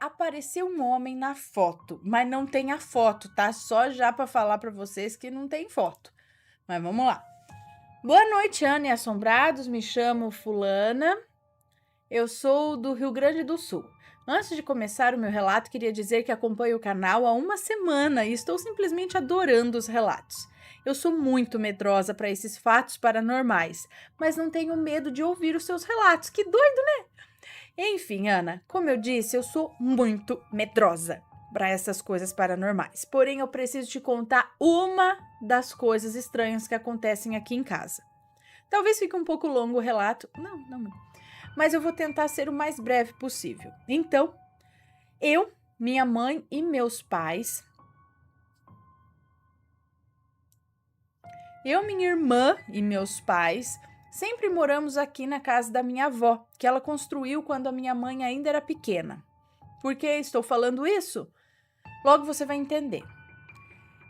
Apareceu um homem na foto, mas não tem a foto, tá? Só já para falar para vocês que não tem foto. Mas vamos lá. Boa noite, Ana e assombrados. Me chamo Fulana. Eu sou do Rio Grande do Sul. Antes de começar o meu relato, queria dizer que acompanho o canal há uma semana e estou simplesmente adorando os relatos. Eu sou muito medrosa para esses fatos paranormais, mas não tenho medo de ouvir os seus relatos. Que doido, né? Enfim, Ana, como eu disse, eu sou muito medrosa para essas coisas paranormais. Porém, eu preciso te contar uma das coisas estranhas que acontecem aqui em casa. Talvez fique um pouco longo o relato. Não. Mas eu vou tentar ser o mais breve possível. Então, eu, minha mãe e meus pais. Eu, minha irmã e meus pais sempre moramos aqui na casa da minha avó, que ela construiu quando a minha mãe ainda era pequena. Por que estou falando isso? Logo você vai entender.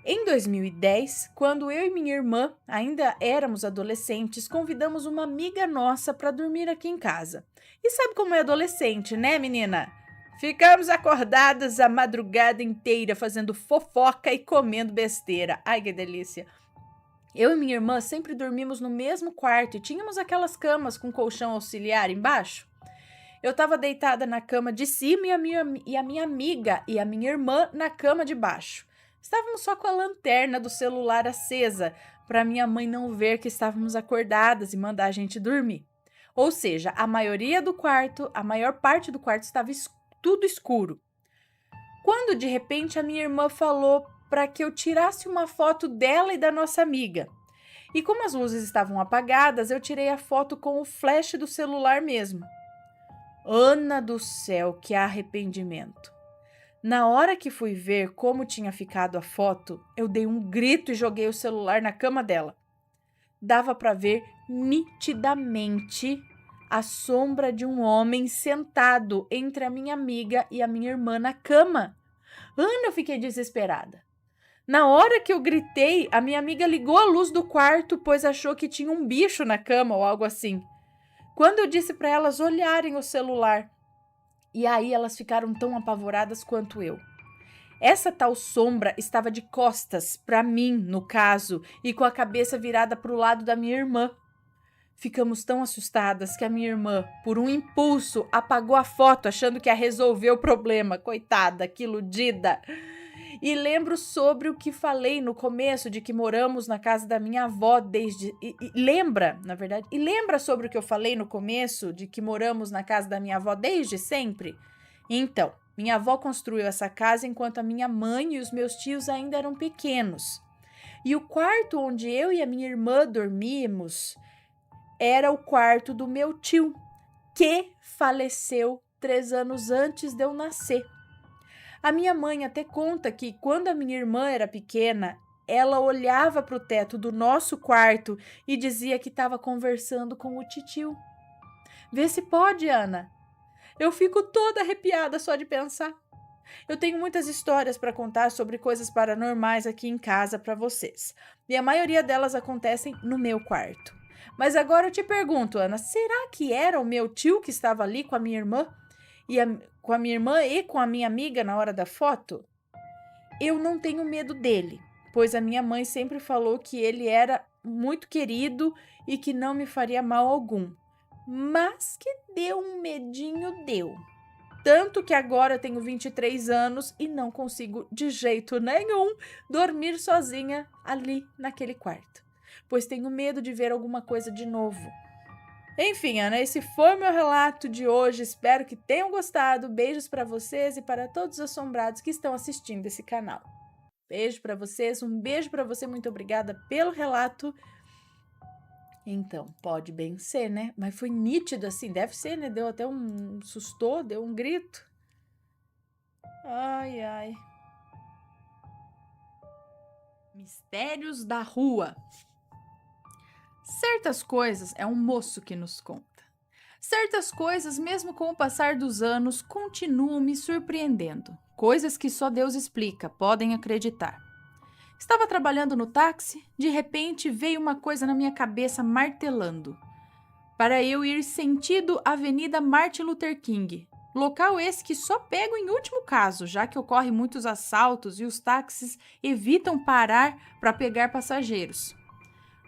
Em 2010, quando eu e minha irmã ainda éramos adolescentes, convidamos uma amiga nossa para dormir aqui em casa. E sabe como é adolescente, né, menina? Ficamos acordadas a madrugada inteira fazendo fofoca e comendo besteira. Ai, que delícia! Eu e minha irmã sempre dormimos no mesmo quarto e tínhamos aquelas camas com colchão auxiliar embaixo. Eu estava deitada na cama de cima e a minha amiga e a minha irmã na cama de baixo. Estávamos só com a lanterna do celular acesa para minha mãe não ver que estávamos acordadas e mandar a gente dormir. Ou seja, a maior parte do quarto estava tudo escuro. Quando de repente a minha irmã falou para que eu tirasse uma foto dela e da nossa amiga. E como as luzes estavam apagadas, eu tirei a foto com o flash do celular mesmo. Ana do céu, que arrependimento! Na hora que fui ver como tinha ficado a foto, eu dei um grito e joguei o celular na cama dela. Dava para ver nitidamente a sombra de um homem sentado entre a minha amiga e a minha irmã na cama. Ana, eu fiquei desesperada. Na hora que eu gritei, a minha amiga ligou a luz do quarto, pois achou que tinha um bicho na cama ou algo assim. Quando eu disse para elas olharem o celular, e aí elas ficaram tão apavoradas quanto eu. Essa tal sombra estava de costas para mim, no caso, e com a cabeça virada para o lado da minha irmã. Ficamos tão assustadas que a minha irmã, por um impulso, apagou a foto, achando que ia resolver o problema. Coitada, que iludida! E lembro sobre o que falei no começo de que moramos na casa da minha avó desde... lembra sobre o que eu falei no começo de que moramos na casa da minha avó desde sempre? Então, minha avó construiu essa casa enquanto a minha mãe e os meus tios ainda eram pequenos. E o quarto onde eu e a minha irmã dormíamos era o quarto do meu tio, que faleceu 3 anos antes de eu nascer. A minha mãe até conta que quando a minha irmã era pequena, ela olhava para o teto do nosso quarto e dizia que estava conversando com o titio. Vê se pode, Ana. Eu fico toda arrepiada só de pensar. Eu tenho muitas histórias para contar sobre coisas paranormais aqui em casa para vocês. E a maioria delas acontecem no meu quarto. Mas agora eu te pergunto, Ana, será que era o meu tio que estava ali com a minha irmã? Com a minha irmã e com a minha amiga na hora da foto? Eu não tenho medo dele, pois a minha mãe sempre falou que ele era muito querido e que não me faria mal algum. Mas que deu um medinho, deu. Tanto que agora eu tenho 23 anos e não consigo de jeito nenhum dormir sozinha ali naquele quarto, pois tenho medo de ver alguma coisa de novo. Enfim, Ana, esse foi o meu relato de hoje. Espero que tenham gostado. Beijos para vocês e para todos os assombrados que estão assistindo esse canal. Beijo para vocês, um beijo para você. Muito obrigada pelo relato. Então, pode bem ser, né? Mas foi nítido assim, deve ser, né? Deu até um sustou, deu um grito. Ai, ai. Mistérios da rua. Certas coisas é um moço que nos conta. Certas coisas, mesmo com o passar dos anos, continuam me surpreendendo. Coisas que só Deus explica, podem acreditar. Estava trabalhando no táxi, de repente veio uma coisa na minha cabeça martelando. Para eu ir sentido Avenida Martin Luther King. Local esse que só pego em último caso, já que ocorrem muitos assaltos e os táxis evitam parar para pegar passageiros.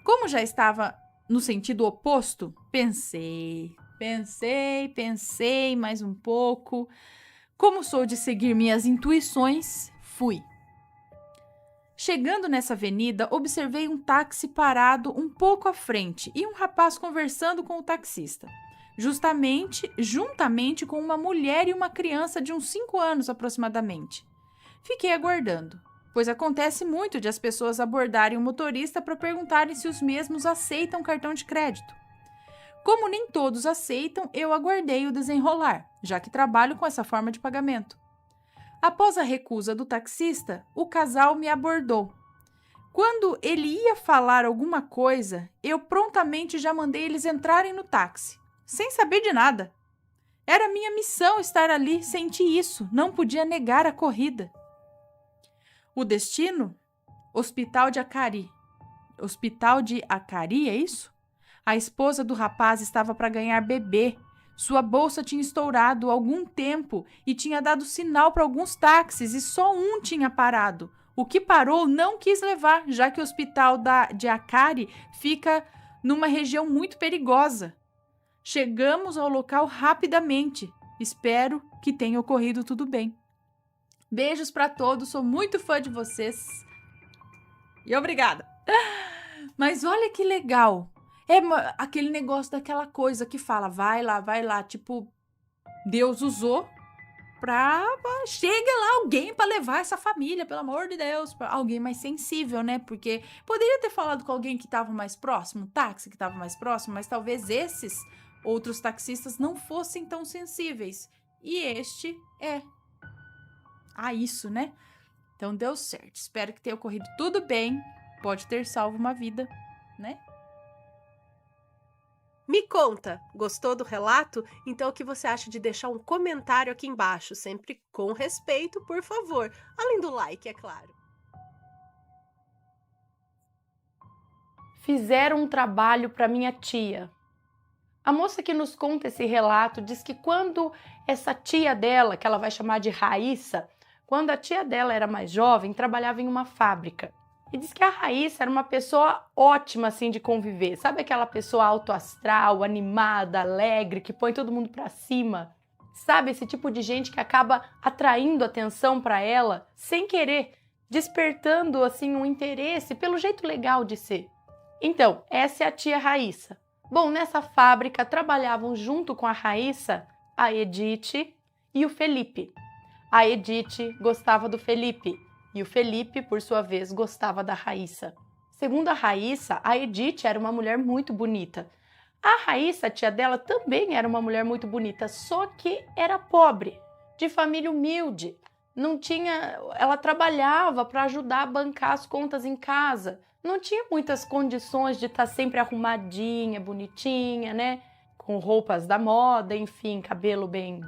Como já estava no sentido oposto, pensei mais um pouco. Como sou de seguir minhas intuições, fui. Chegando nessa avenida, observei um táxi parado um pouco à frente e um rapaz conversando com o taxista. Juntamente com uma mulher e uma criança de uns 5 anos aproximadamente. Fiquei aguardando, pois acontece muito de as pessoas abordarem o motorista para perguntarem se os mesmos aceitam cartão de crédito. Como nem todos aceitam, eu aguardei o desenrolar, já que trabalho com essa forma de pagamento. Após a recusa do taxista, o casal me abordou. Quando ele ia falar alguma coisa, eu prontamente já mandei eles entrarem no táxi, sem saber de nada. Era minha missão estar ali, senti isso, não podia negar a corrida. O destino? Hospital de Acari. Hospital de Acari, é isso? A esposa do rapaz estava para ganhar bebê. Sua bolsa tinha estourado há algum tempo e tinha dado sinal para alguns táxis e só um tinha parado. O que parou não quis levar, já que o hospital de Acari fica numa região muito perigosa. Chegamos ao local rapidamente. Espero que tenha ocorrido tudo bem. Beijos para todos, sou muito fã de vocês. E obrigada. Mas olha que legal. É aquele negócio daquela coisa que fala, vai lá. Tipo, Deus usou pra... Chega lá alguém pra levar essa família, pelo amor de Deus. Pra alguém mais sensível, né? Porque poderia ter falado com alguém que tava mais próximo, um táxi que tava mais próximo, mas talvez esses outros taxistas não fossem tão sensíveis. E este é a isso, né? Então deu certo. Espero que tenha ocorrido tudo bem. Pode ter salvo uma vida, né? Me conta, gostou do relato? Então o que você acha de deixar um comentário aqui embaixo, sempre com respeito, por favor. Além do like, é claro. Fizeram um trabalho para minha tia. A moça que nos conta esse relato diz que quando essa tia dela, que ela vai chamar de Raíssa, quando a tia dela era mais jovem, trabalhava em uma fábrica. E diz que a Raíssa era uma pessoa ótima assim de conviver. Sabe aquela pessoa autoastral, animada, alegre, que põe todo mundo para cima? Sabe esse tipo de gente que acaba atraindo atenção para ela sem querer, despertando assim um interesse pelo jeito legal de ser. Então, essa é a tia Raíssa. Bom, nessa fábrica trabalhavam junto com a Raíssa a Edith e o Felipe. A Edith gostava do Felipe e o Felipe, por sua vez, gostava da Raíssa. Segundo a Raíssa, a Edith era uma mulher muito bonita. A Raíssa, a tia dela, também era uma mulher muito bonita, só que era pobre, de família humilde. Não tinha, ela trabalhava para ajudar a bancar as contas em casa. Não tinha muitas condições de estar sempre arrumadinha, bonitinha, né? Com roupas da moda, enfim, cabelo bem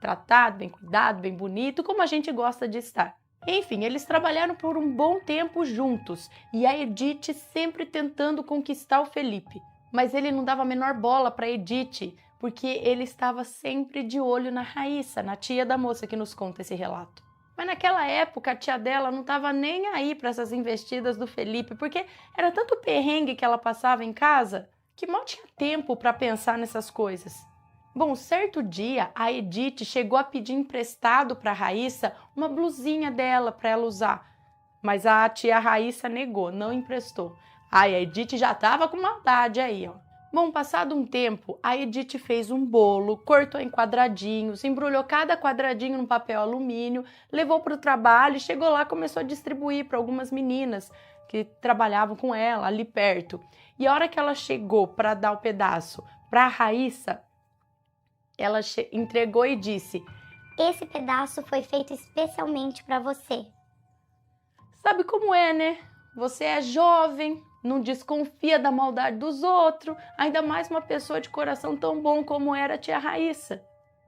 tratado, bem cuidado, bem bonito, como a gente gosta de estar. Enfim, eles trabalharam por um bom tempo juntos e a Edith sempre tentando conquistar o Felipe. Mas ele não dava a menor bola para Edith, porque ele estava sempre de olho na Raíssa, na tia da moça que nos conta esse relato. Mas naquela época a tia dela não estava nem aí para essas investidas do Felipe, porque era tanto perrengue que ela passava em casa que mal tinha tempo para pensar nessas coisas. Bom, certo dia a Edith chegou a pedir emprestado para a Raíssa uma blusinha dela para ela usar, mas a tia Raíssa negou, não emprestou. Ai, a Edith já estava com maldade aí, ó. Bom, passado um tempo, a Edith fez um bolo, cortou em quadradinhos, embrulhou cada quadradinho num papel alumínio, levou para o trabalho e chegou lá e começou a distribuir para algumas meninas que trabalhavam com ela ali perto. E a hora que ela chegou para dar o pedaço para a Raíssa, ela entregou e disse: "Esse pedaço foi feito especialmente para você." Sabe como é, né? Você é jovem, não desconfia da maldade dos outros, ainda mais uma pessoa de coração tão bom como era a tia Raíssa.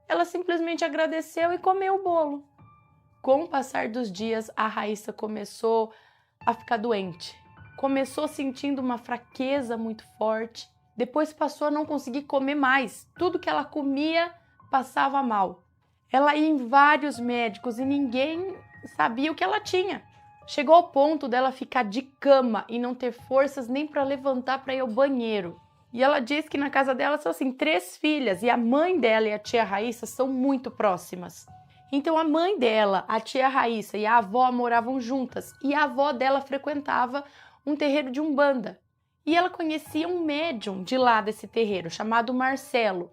Ela simplesmente agradeceu e comeu o bolo. Com o passar dos dias, a Raíssa começou a ficar doente. Começou sentindo uma fraqueza muito forte. Depois passou a não conseguir comer mais. Tudo que ela comia passava mal. Ela ia em vários médicos e ninguém sabia o que ela tinha. Chegou ao ponto dela ficar de cama e não ter forças nem para levantar para ir ao banheiro. E ela diz que na casa dela são assim 3 filhas e a mãe dela e a tia Raíssa são muito próximas. Então a mãe dela, a tia Raíssa e a avó moravam juntas e a avó dela frequentava um terreiro de umbanda. E ela conhecia um médium de lá desse terreiro chamado Marcelo.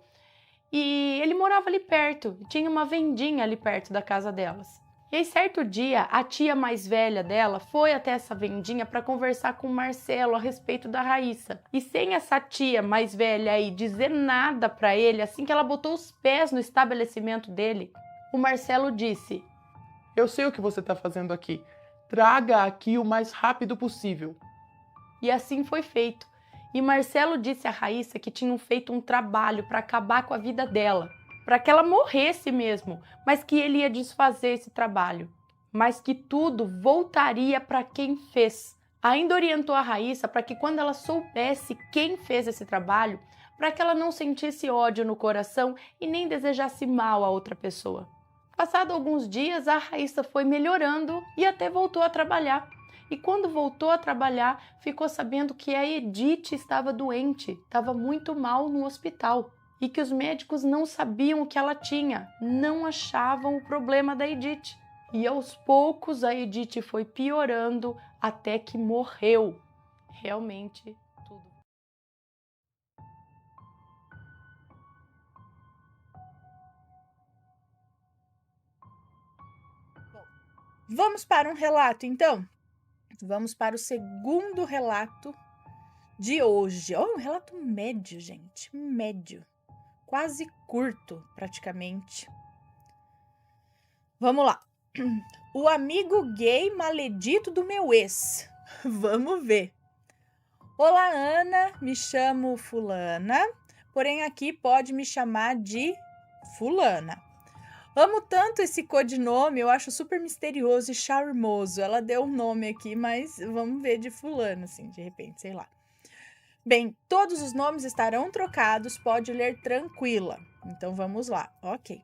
E ele morava ali perto, tinha uma vendinha ali perto da casa delas. E aí, certo dia, a tia mais velha dela foi até essa vendinha para conversar com o Marcelo a respeito da Raíssa. E sem essa tia mais velha aí dizer nada para ele, assim que ela botou os pés no estabelecimento dele, o Marcelo disse: Eu sei o que você está fazendo aqui. Traga aqui o mais rápido possível. E assim foi feito. E Marcelo disse a Raíssa que tinham feito um trabalho para acabar com a vida dela, para que ela morresse mesmo, mas que ele ia desfazer esse trabalho, mas que tudo voltaria para quem fez. Ainda orientou a Raíssa para que quando ela soubesse quem fez esse trabalho, para que ela não sentisse ódio no coração e nem desejasse mal a outra pessoa. Passado alguns dias, a Raíssa foi melhorando e até voltou a trabalhar. E quando voltou a trabalhar, ficou sabendo que a Edith estava doente, estava muito mal no hospital. E que os médicos não sabiam o que ela tinha, não achavam o problema da Edith. E aos poucos a Edith foi piorando até que morreu. Realmente tudo. Vamos para um relato, então? Vamos para o segundo relato de hoje. Olha, um relato médio, gente. Médio. Quase curto, praticamente. Vamos lá. O amigo gay maledito do meu ex. Vamos ver. Olá, Ana. Me chamo Fulana, porém aqui pode me chamar de Fulana. Amo tanto esse codinome, eu acho super misterioso e charmoso. Ela deu um nome aqui, mas vamos ver de fulano, assim, de repente, sei lá. Bem, todos os nomes estarão trocados, pode ler tranquila. Então vamos lá, ok.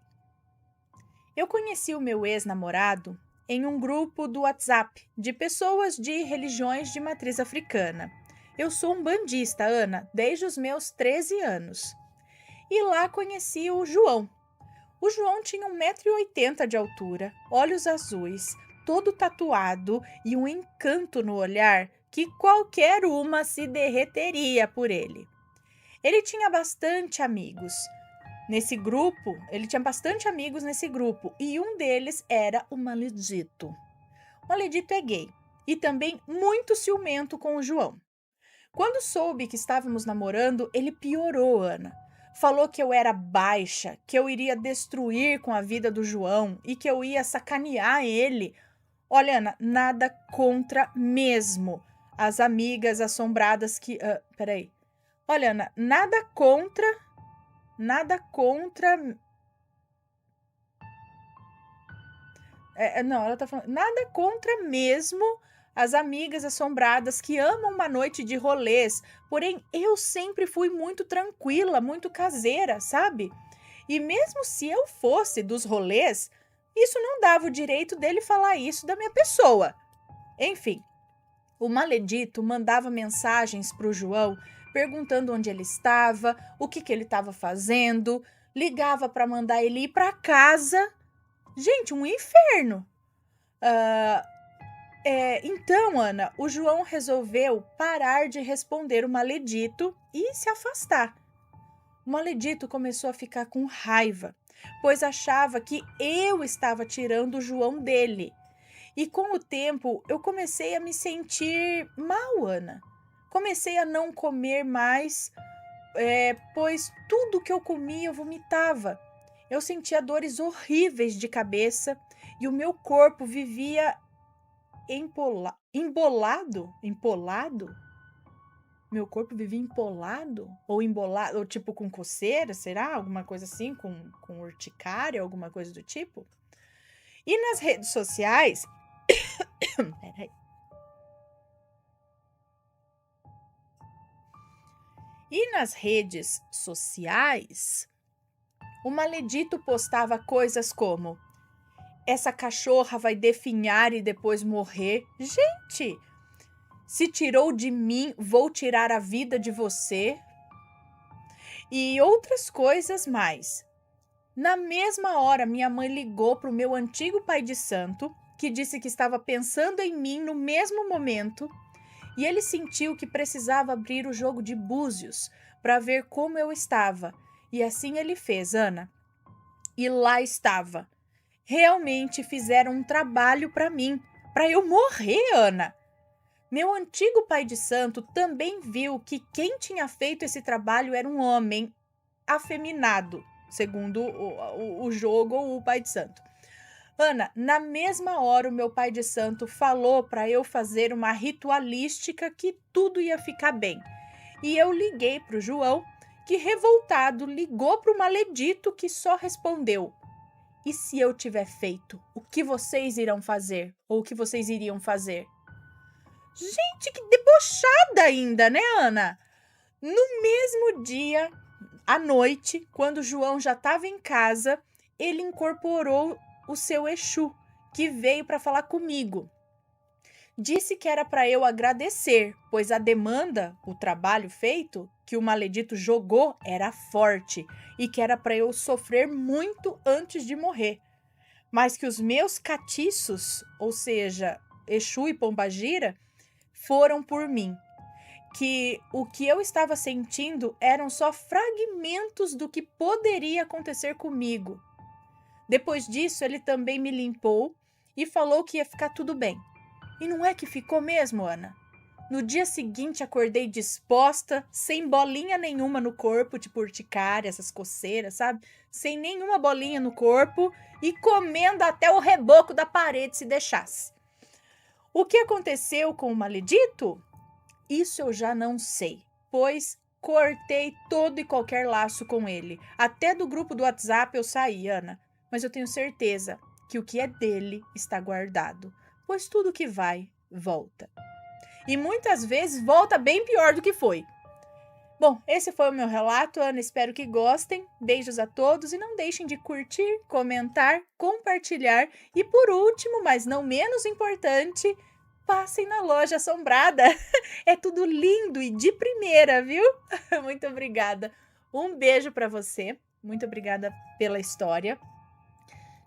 Eu conheci o meu ex-namorado em um grupo do WhatsApp de pessoas de religiões de matriz africana. Eu sou um bandista, Ana, desde os meus 13 anos. E lá conheci o João. O João tinha 1,80 m de altura, olhos azuis, todo tatuado e um encanto no olhar que qualquer uma se derreteria por ele. Ele tinha bastante amigos nesse grupo, e um deles era o Maledito. O Maledito é gay e também muito ciumento com o João. Quando soube que estávamos namorando, ele piorou, Ana. Falou que eu era baixa, que eu iria destruir com a vida do João e que eu ia sacanear ele. Olha, Ana, nada contra mesmo as amigas assombradas que... peraí. Olha, Ana, nada contra... não, ela tá falando... Nada contra mesmo as amigas assombradas que amam uma noite de rolês, porém eu sempre fui muito tranquila, muito caseira, sabe? E mesmo se eu fosse dos rolês, isso não dava o direito dele falar isso da minha pessoa. Enfim, o Maledito mandava mensagens para o João perguntando onde ele estava, o que ele estava fazendo, ligava para mandar ele ir para casa. Gente, um inferno! Então, Ana, o João resolveu parar de responder o Maledito e se afastar. O Maledito começou a ficar com raiva, pois achava que eu estava tirando o João dele. E com o tempo, eu comecei a me sentir mal, Ana. Comecei a não comer mais, pois tudo que eu comia eu vomitava. Eu sentia dores horríveis de cabeça e o meu corpo vivia empolado? Meu corpo vivia empolado? Ou embolado, ou tipo com coceira, será? Alguma coisa assim, com urticária, alguma coisa do tipo? E nas redes sociais... Peraí. E nas redes sociais, o maledito postava coisas como: essa cachorra vai definhar e depois morrer. Gente, se tirou de mim, vou tirar a vida de você. E outras coisas mais. Na mesma hora, minha mãe ligou para o meu antigo pai de santo, que disse que estava pensando em mim no mesmo momento, e ele sentiu que precisava abrir o jogo de búzios para ver como eu estava. E assim ele fez, Ana. E lá estava. Realmente fizeram um trabalho para mim, para eu morrer, Ana. Meu antigo pai de santo também viu que quem tinha feito esse trabalho era um homem afeminado, segundo o jogo ou o pai de santo. Ana, na mesma hora o meu pai de santo falou para eu fazer uma ritualística que tudo ia ficar bem. E eu liguei para o João, que revoltado ligou para o maledito, que só respondeu: e se eu tiver feito, o que vocês irão fazer? Ou o que vocês iriam fazer? Gente, que debochada ainda, né, Ana? No mesmo dia, à noite, quando o João já estava em casa, ele incorporou o seu Exu, que veio para falar comigo. Disse que era para eu agradecer, pois a demanda, o trabalho feito, que o maledito jogou, era forte e que era para eu sofrer muito antes de morrer. Mas que os meus catiços, ou seja, Exu e Pombagira, foram por mim. Que o que eu estava sentindo eram só fragmentos do que poderia acontecer comigo. Depois disso, ele também me limpou e falou que ia ficar tudo bem. E não é que ficou mesmo, Ana? No dia seguinte, acordei disposta, sem bolinha nenhuma no corpo, tipo urticária, essas coceiras, sabe? Sem nenhuma bolinha no corpo e comendo até o reboco da parede se deixasse. O que aconteceu com o maledito? Isso eu já não sei, pois cortei todo e qualquer laço com ele. Até do grupo do WhatsApp eu saí, Ana. Mas eu tenho certeza que o que é dele está guardado, pois tudo que vai, volta. E muitas vezes volta bem pior do que foi. Bom, esse foi o meu relato, Ana. Espero que gostem. Beijos a todos e não deixem de curtir, comentar, compartilhar. E por último, mas não menos importante, passem na loja assombrada. É tudo lindo e de primeira, viu? Muito obrigada. Um beijo para você. Muito obrigada pela história.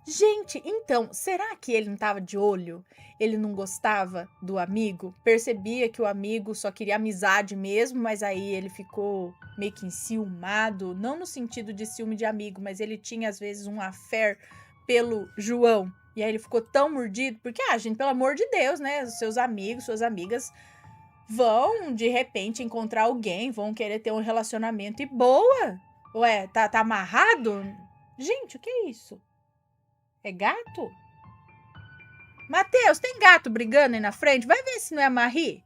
Gente, então, será que ele não estava de olho? Ele não gostava do amigo? Percebia que o amigo só queria amizade mesmo, mas aí ele ficou meio que enciumado, não no sentido de ciúme de amigo, mas ele tinha às vezes um affair pelo João. E aí ele ficou tão mordido, porque, gente, pelo amor de Deus, né? Os seus amigos, suas amigas vão, de repente, encontrar alguém, vão querer ter um relacionamento e boa. Ué, tá amarrado? Gente, o que é isso? É gato? Matheus, tem gato brigando aí na frente? Vai ver se não é a Marie.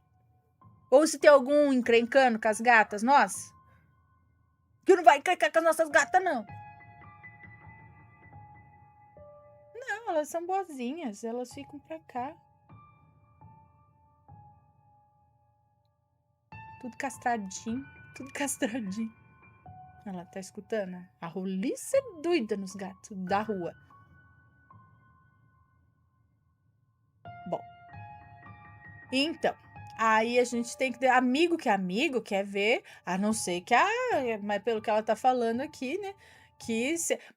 Ou se tem algum encrencando com as gatas, nós. Que não vai encrencar com as nossas gatas, não. Não, elas são boazinhas. Elas ficam pra cá. Tudo castradinho. Tudo castradinho. Ela tá escutando? A roliça é doida nos gatos da rua. Bom, então, aí a gente tem que ter amigo que é amigo, quer ver, a não ser que, mas pelo que ela tá falando aqui, né,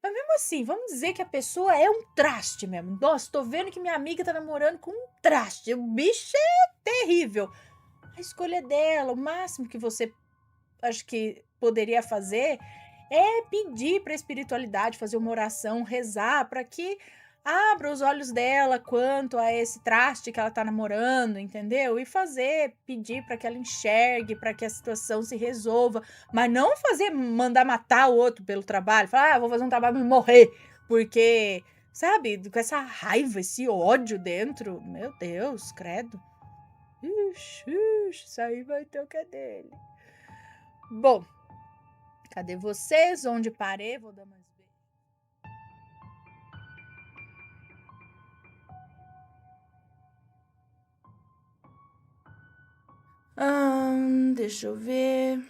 mas mesmo assim, vamos dizer que a pessoa é um traste mesmo. Nossa, tô vendo que minha amiga tá namorando com um traste, o bicho é terrível. A escolha dela, o máximo que você, acho que poderia fazer é pedir pra espiritualidade, fazer uma oração, rezar, para que abra os olhos dela quanto a esse traste que ela tá namorando, entendeu? E pedir para que ela enxergue, para que a situação se resolva, mas não mandar matar o outro pelo trabalho, falar, vou fazer um trabalho e morrer, porque, sabe, com essa raiva, esse ódio dentro, meu Deus, credo. Ixi, isso aí vai ter o que é dele. Bom, cadê vocês? Onde parei? Vou dar mais. Deixa eu ver.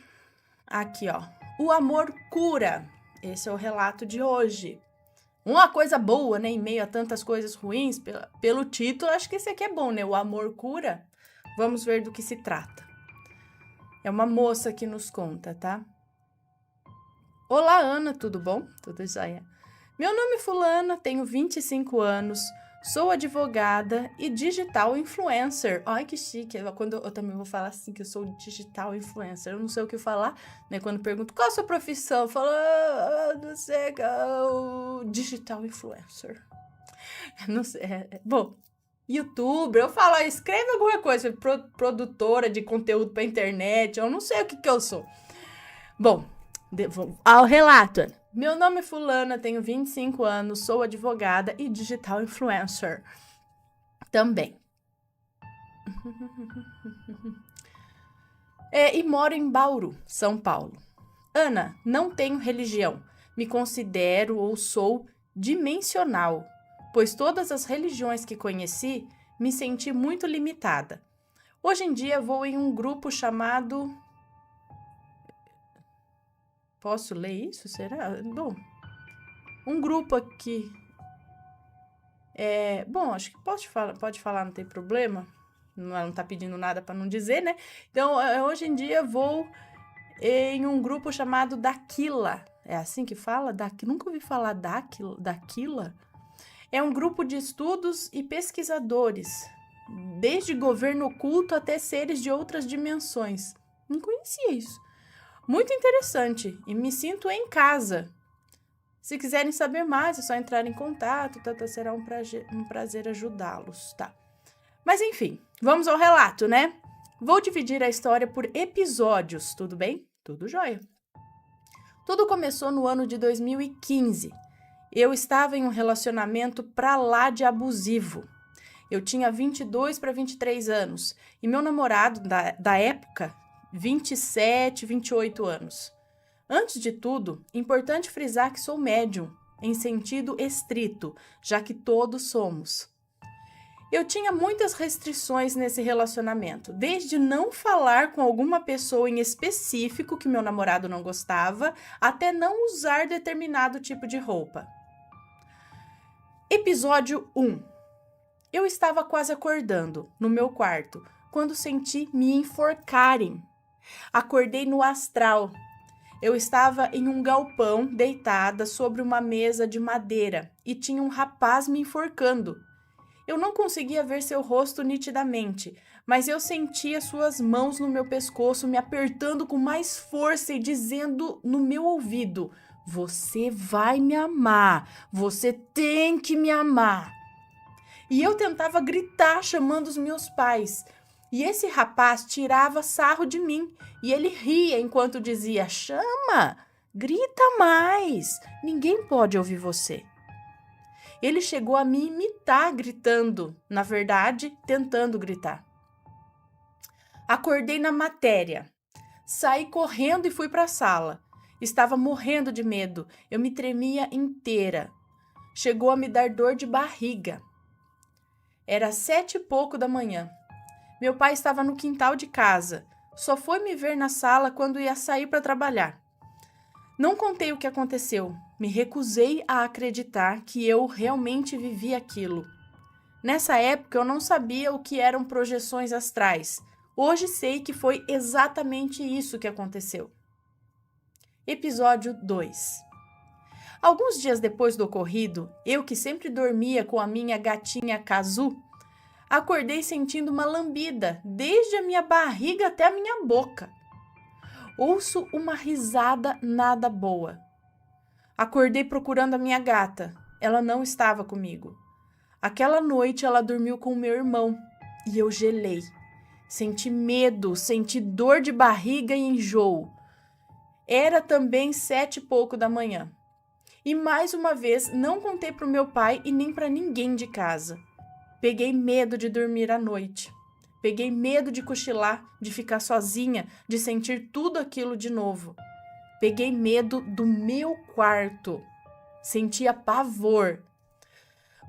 Aqui, ó. O amor cura. Esse é o relato de hoje. Uma coisa boa, né? Em meio a tantas coisas ruins, pelo título, acho que esse aqui é bom, né? O amor cura. Vamos ver do que se trata. É uma moça que nos conta, tá? Olá, Ana, tudo bom? Tudo jóia. Meu nome é Fulana, tenho 25 anos, sou advogada e digital influencer. Ai, que chique. Quando eu também vou falar assim, que eu sou digital influencer. Eu não sei o que falar, né? Quando pergunto qual a sua profissão, eu falo, não sei, digital influencer. Não sei. Bom, youtuber, eu falo, escreve alguma coisa, produtora de conteúdo pra internet, eu não sei o que eu sou. Bom, ao relato. Meu nome é Fulana, tenho 25 anos, sou advogada e digital influencer também. E moro em Bauru, São Paulo. Ana, não tenho religião, me considero ou sou dimensional, pois todas as religiões que conheci, me senti muito limitada. Hoje em dia vou em um grupo chamado... Posso ler isso? Será? Bom, um grupo aqui... Bom, acho que pode falar, não tem problema. Ela não tá pedindo nada para não dizer, né? Então, hoje em dia vou em um grupo chamado Daquila. É assim que fala? Nunca ouvi falar Daquila. É um grupo de estudos e pesquisadores, desde governo oculto até seres de outras dimensões. Não conhecia isso. Muito interessante e me sinto em casa. Se quiserem saber mais, é só entrar em contato, será um prazer ajudá-los, tá? Mas enfim, vamos ao relato, né? Vou dividir a história por episódios, tudo bem? Tudo jóia. Tudo começou no ano de 2015. Eu estava em um relacionamento pra lá de abusivo. Eu tinha 22 para 23 anos e meu namorado da época, 27, 28 anos. Antes de tudo, importante frisar que sou médium, em sentido estrito, já que todos somos. Eu tinha muitas restrições nesse relacionamento, desde não falar com alguma pessoa em específico que meu namorado não gostava, até não usar determinado tipo de roupa. Episódio 1. Eu estava quase acordando, no meu quarto, quando senti me enforcarem. Acordei no astral. Eu estava em um galpão, deitada sobre uma mesa de madeira, e tinha um rapaz me enforcando. Eu não conseguia ver seu rosto nitidamente, mas eu sentia suas mãos no meu pescoço, me apertando com mais força e dizendo no meu ouvido: "Você vai me amar, você tem que me amar." E eu tentava gritar chamando os meus pais. E esse rapaz tirava sarro de mim, e ele ria enquanto dizia: "Chama, grita mais, ninguém pode ouvir você." Ele chegou a me imitar gritando, na verdade, tentando gritar. Acordei na matéria, saí correndo e fui para a sala. Estava morrendo de medo, eu me tremia inteira. Chegou a me dar dor de barriga. Era 7h pouco da manhã. Meu pai estava no quintal de casa. Só foi me ver na sala quando ia sair para trabalhar. Não contei o que aconteceu. Me recusei a acreditar que eu realmente vivi aquilo. Nessa época eu não sabia o que eram projeções astrais. Hoje sei que foi exatamente isso que aconteceu. Episódio 2. Alguns dias depois do ocorrido, eu que sempre dormia com a minha gatinha Kazu, acordei sentindo uma lambida, desde a minha barriga até a minha boca. Ouço uma risada nada boa. Acordei procurando a minha gata. Ela não estava comigo. Aquela noite ela dormiu com o meu irmão e eu gelei. Senti medo, senti dor de barriga e enjoo. Era também 7h pouco da manhã. E mais uma vez não contei para o meu pai e nem para ninguém de casa. Peguei medo de dormir à noite. Peguei medo de cochilar, de ficar sozinha, de sentir tudo aquilo de novo. Peguei medo do meu quarto. Sentia pavor.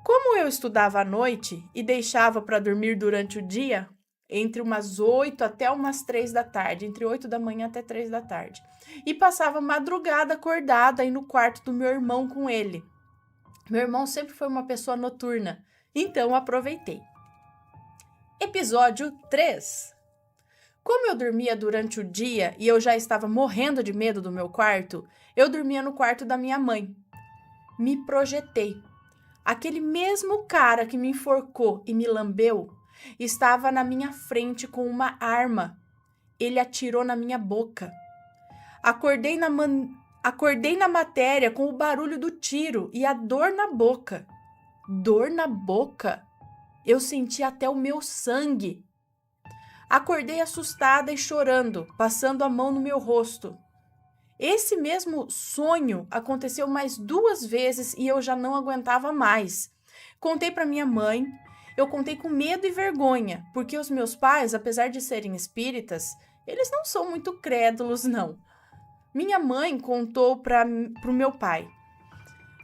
Como eu estudava à noite e deixava para dormir durante o dia, entre umas 8 até umas 3 da tarde, entre 8 da manhã até 3 da tarde, e passava madrugada acordada aí no quarto do meu irmão com ele. Meu irmão sempre foi uma pessoa noturna, então aproveitei. Episódio 3. Como eu dormia durante o dia e eu já estava morrendo de medo do meu quarto, eu dormia no quarto da minha mãe. Me projetei. Aquele mesmo cara que me enforcou e me lambeu estava na minha frente com uma arma. Ele atirou na minha boca. Acordei na matéria com o barulho do tiro e a dor na boca. Dor na boca? Eu senti até o meu sangue. Acordei assustada e chorando, passando a mão no meu rosto. Esse mesmo sonho aconteceu mais 2 vezes e eu já não aguentava mais. Contei para minha mãe, eu contei com medo e vergonha, porque os meus pais, apesar de serem espíritas, eles não são muito crédulos, não. Minha mãe contou para o meu pai.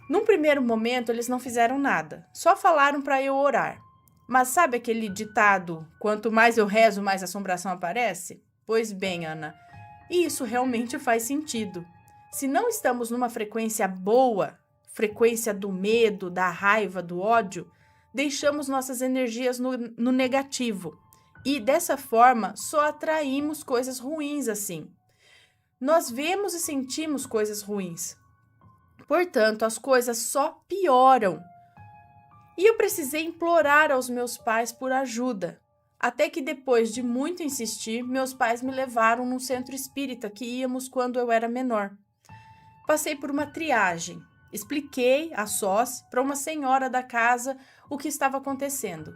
Num primeiro momento, eles não fizeram nada, só falaram para eu orar. Mas sabe aquele ditado, quanto mais eu rezo, mais assombração aparece? Pois bem, Ana, isso realmente faz sentido. Se não estamos numa frequência boa, frequência do medo, da raiva, do ódio, deixamos nossas energias no negativo. E dessa forma, só atraímos coisas ruins assim. Nós vemos e sentimos coisas ruins. Portanto, as coisas só pioram. E eu precisei implorar aos meus pais por ajuda. Até que depois de muito insistir, meus pais me levaram num centro espírita que íamos quando eu era menor. Passei por uma triagem. Expliquei a sós para uma senhora da casa o que estava acontecendo.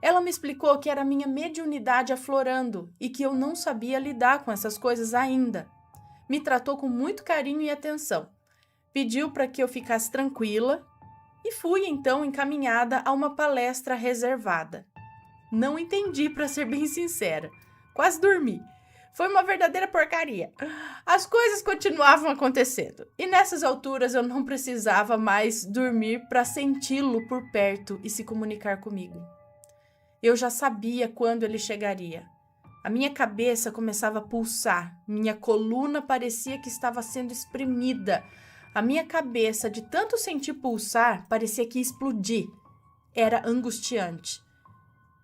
Ela me explicou que era minha mediunidade aflorando e que eu não sabia lidar com essas coisas ainda. Me tratou com muito carinho e atenção. Pediu para que eu ficasse tranquila e fui então encaminhada a uma palestra reservada. Não entendi, para ser bem sincera. Quase dormi. Foi uma verdadeira porcaria. As coisas continuavam acontecendo e nessas alturas eu não precisava mais dormir para senti-lo por perto e se comunicar comigo. Eu já sabia quando ele chegaria. A minha cabeça começava a pulsar, minha coluna parecia que estava sendo espremida. A minha cabeça, de tanto sentir pulsar, parecia que ia explodir. Era angustiante.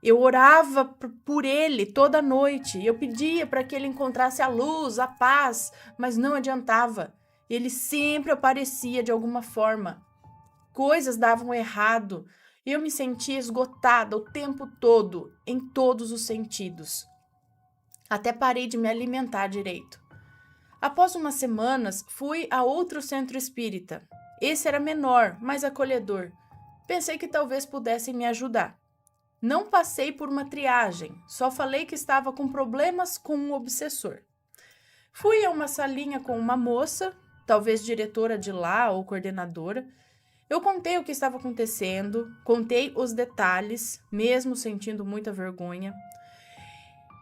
Eu orava por ele toda noite. Eu pedia para que ele encontrasse a luz, a paz, mas não adiantava. Ele sempre aparecia de alguma forma. Coisas davam errado e eu me sentia esgotada o tempo todo, em todos os sentidos. Até parei de me alimentar direito. Após umas semanas, fui a outro centro espírita. Esse era menor, mais acolhedor. Pensei que talvez pudessem me ajudar. Não passei por uma triagem, só falei que estava com problemas com um obsessor. Fui a uma salinha com uma moça, talvez diretora de lá ou coordenadora. Eu contei o que estava acontecendo, contei os detalhes, mesmo sentindo muita vergonha.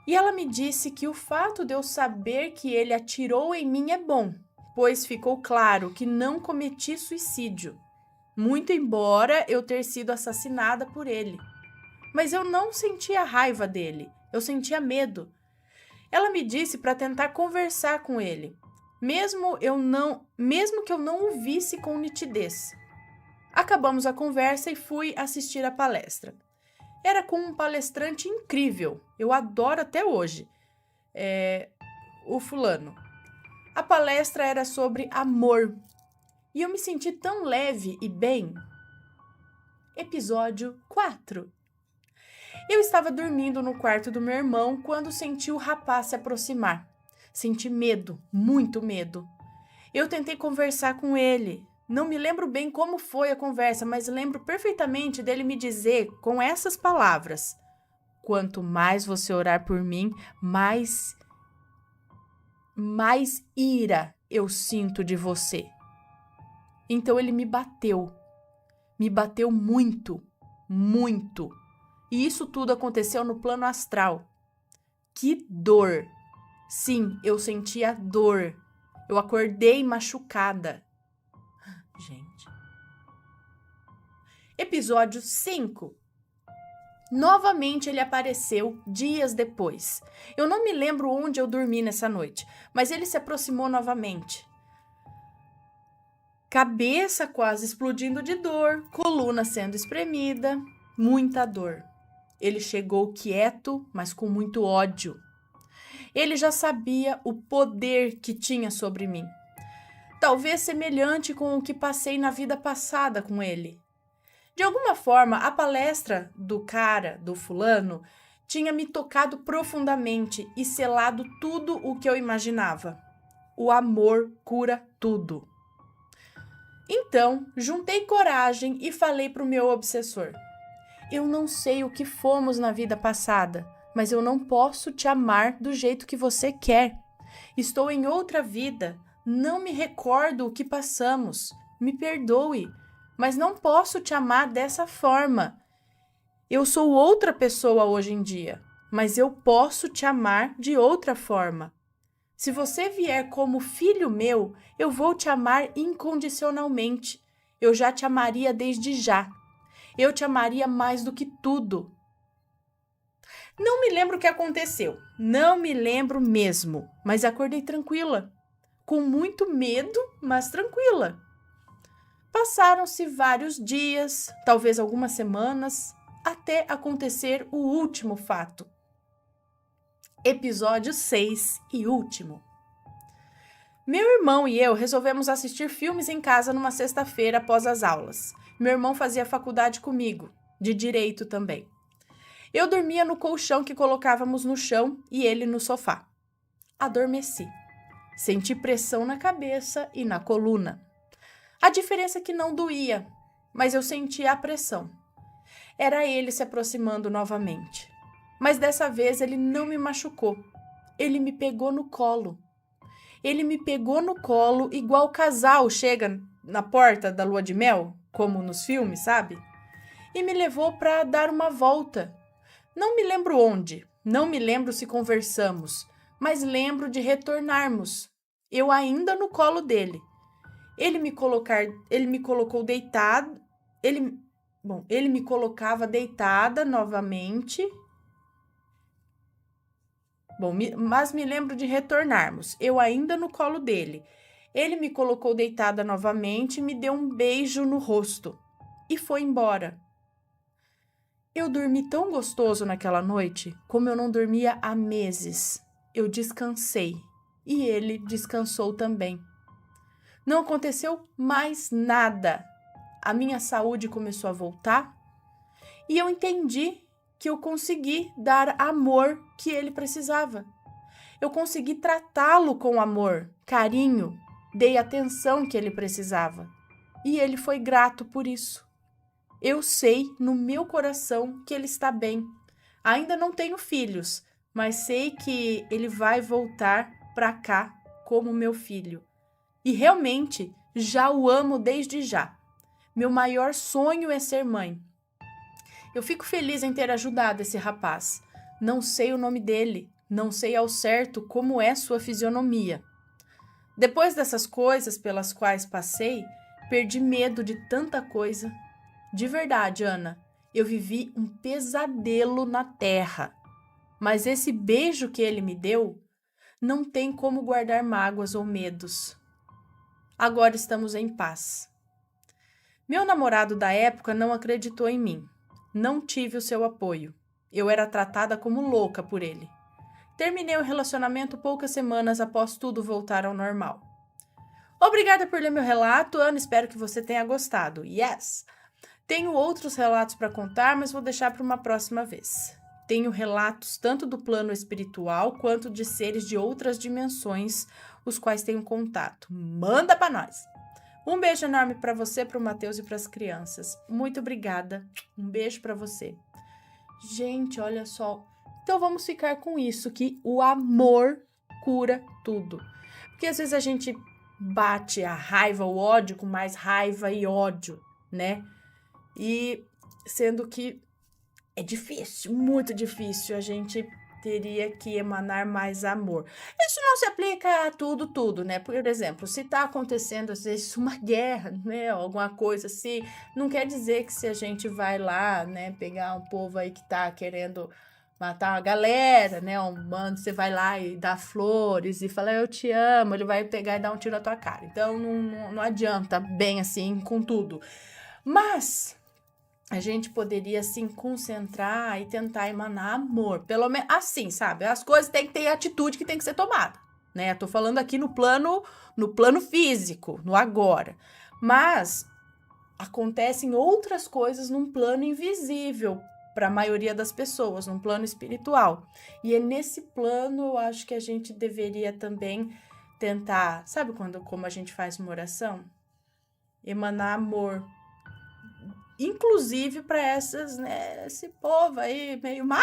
E ela me disse que o fato de eu saber que ele atirou em mim é bom, pois ficou claro que não cometi suicídio, muito embora eu ter sido assassinada por ele. Mas eu não sentia raiva dele, eu sentia medo. Ela me disse para tentar conversar com ele, mesmo que eu não o visse com nitidez. Acabamos a conversa e fui assistir a palestra. Era com um palestrante incrível, eu adoro até hoje, o fulano. A palestra era sobre amor e eu me senti tão leve e bem. Episódio 4. Eu estava dormindo no quarto do meu irmão quando senti o rapaz se aproximar. Senti medo, muito medo. Eu tentei conversar com ele. Não me lembro bem como foi a conversa, mas lembro perfeitamente dele me dizer com essas palavras: quanto mais você orar por mim, mais ira eu sinto de você. Então ele me bateu muito, muito. E isso tudo aconteceu no plano astral. Que dor! Sim, eu sentia dor. Eu acordei machucada. Gente. Episódio 5. Novamente ele apareceu dias depois. Eu não me lembro onde eu dormi nessa noite, mas ele se aproximou novamente. Cabeça quase explodindo de dor, coluna sendo espremida, muita dor. Ele chegou quieto, mas com muito ódio. Ele já sabia o poder que tinha sobre mim. Talvez semelhante com o que passei na vida passada com ele. De alguma forma, a palestra do fulano, tinha me tocado profundamente e selado tudo o que eu imaginava. O amor cura tudo. Então, juntei coragem e falei para o meu obsessor. Eu não sei o que fomos na vida passada, mas eu não posso te amar do jeito que você quer. Estou em outra vida, não me recordo o que passamos. Me perdoe, mas não posso te amar dessa forma. Eu sou outra pessoa hoje em dia, mas eu posso te amar de outra forma. Se você vier como filho meu, eu vou te amar incondicionalmente. Eu já te amaria desde já. Eu te amaria mais do que tudo. Não me lembro o que aconteceu. Não me lembro mesmo, mas acordei tranquila. Com muito medo, mas tranquila. Passaram-se vários dias, talvez algumas semanas, até acontecer o último fato. Episódio 6 e último. Meu irmão e eu resolvemos assistir filmes em casa numa sexta-feira após as aulas. Meu irmão fazia faculdade comigo, de direito também. Eu dormia no colchão que colocávamos no chão e ele no sofá. Adormeci. Senti pressão na cabeça e na coluna. A diferença é que não doía, mas eu sentia a pressão. Era ele se aproximando novamente. Mas dessa vez ele não me machucou. Ele me pegou no colo. Ele me pegou no colo igual o casal chega na porta da lua de mel, como nos filmes, sabe? E me levou para dar uma volta. Não me lembro onde, não me lembro se conversamos, mas lembro de retornarmos. Eu ainda no colo dele. Ele me colocou deitado, ele me colocava deitada novamente. Mas me lembro de retornarmos, eu ainda no colo dele. Ele me colocou deitada novamente e me deu um beijo no rosto. E foi embora. Eu dormi tão gostoso naquela noite como eu não dormia há meses. Eu descansei e ele descansou também. Não aconteceu mais nada. A minha saúde começou a voltar e eu entendi que eu consegui dar amor que ele precisava. Eu consegui tratá-lo com amor, carinho, dei a atenção que ele precisava. E ele foi grato por isso. Eu sei no meu coração que ele está bem. Ainda não tenho filhos, mas sei que ele vai voltar para cá como meu filho. E realmente já o amo desde já. Meu maior sonho é ser mãe. Eu fico feliz em ter ajudado esse rapaz. Não sei o nome dele, não sei ao certo como é sua fisionomia. Depois dessas coisas pelas quais passei, perdi medo de tanta coisa. De verdade, Ana, eu vivi um pesadelo na terra. Mas esse beijo que ele me deu, não tem como guardar mágoas ou medos. Agora estamos em paz. Meu namorado da época não acreditou em mim. Não tive o seu apoio. Eu era tratada como louca por ele. Terminei o relacionamento poucas semanas após tudo voltar ao normal. Obrigada por ler meu relato, Ana. Espero que você tenha gostado. Yes! Tenho outros relatos para contar, mas vou deixar para uma próxima vez. Tenho relatos tanto do plano espiritual quanto de seres de outras dimensões, os quais tenho contato. Manda para nós! Um beijo enorme para você, para o Matheus e para as crianças. Muito obrigada. Um beijo para você. Gente, olha só. Então vamos ficar com isso, que o amor cura tudo. Porque às vezes a gente bate a raiva, o ódio com mais raiva e ódio, né? E sendo que é difícil, muito difícil a gente teria que emanar mais amor. Isso não se aplica a tudo, né? Por exemplo, se tá acontecendo às vezes uma guerra, né, alguma coisa assim, não quer dizer que se a gente vai lá, né, pegar um povo aí que tá querendo matar uma galera, né, um bando, você vai lá e dá flores e fala eu te amo, ele vai pegar e dar um tiro na tua cara. Então não adianta bem assim com tudo. Mas a gente poderia se concentrar e tentar emanar amor. Pelo menos assim, sabe? As coisas têm que ter atitude que tem que ser tomada, né? Eu tô falando aqui no plano físico, no agora. Mas acontecem outras coisas num plano invisível para a maioria das pessoas, num plano espiritual. E é nesse plano, eu acho que a gente deveria também tentar, sabe como a gente faz uma oração? Emanar amor. Inclusive para essas, né, esse povo aí meio mal,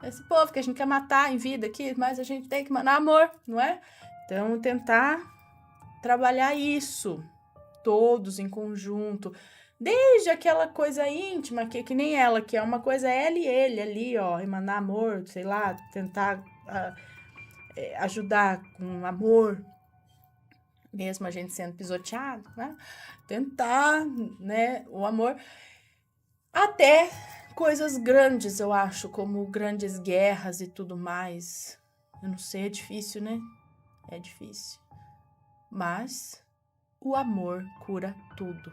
esse povo que a gente quer matar em vida aqui, mas a gente tem que mandar amor, não é? Então, tentar trabalhar isso, todos em conjunto, desde aquela coisa íntima, que nem ela, que é uma coisa ela e ele ali, ó, emanar amor, sei lá, tentar ajudar com amor, mesmo a gente sendo pisoteado, né? Tentar, né, o amor, até coisas grandes, eu acho, como grandes guerras e tudo mais. Eu não sei, é difícil, né? É difícil. Mas o amor cura tudo.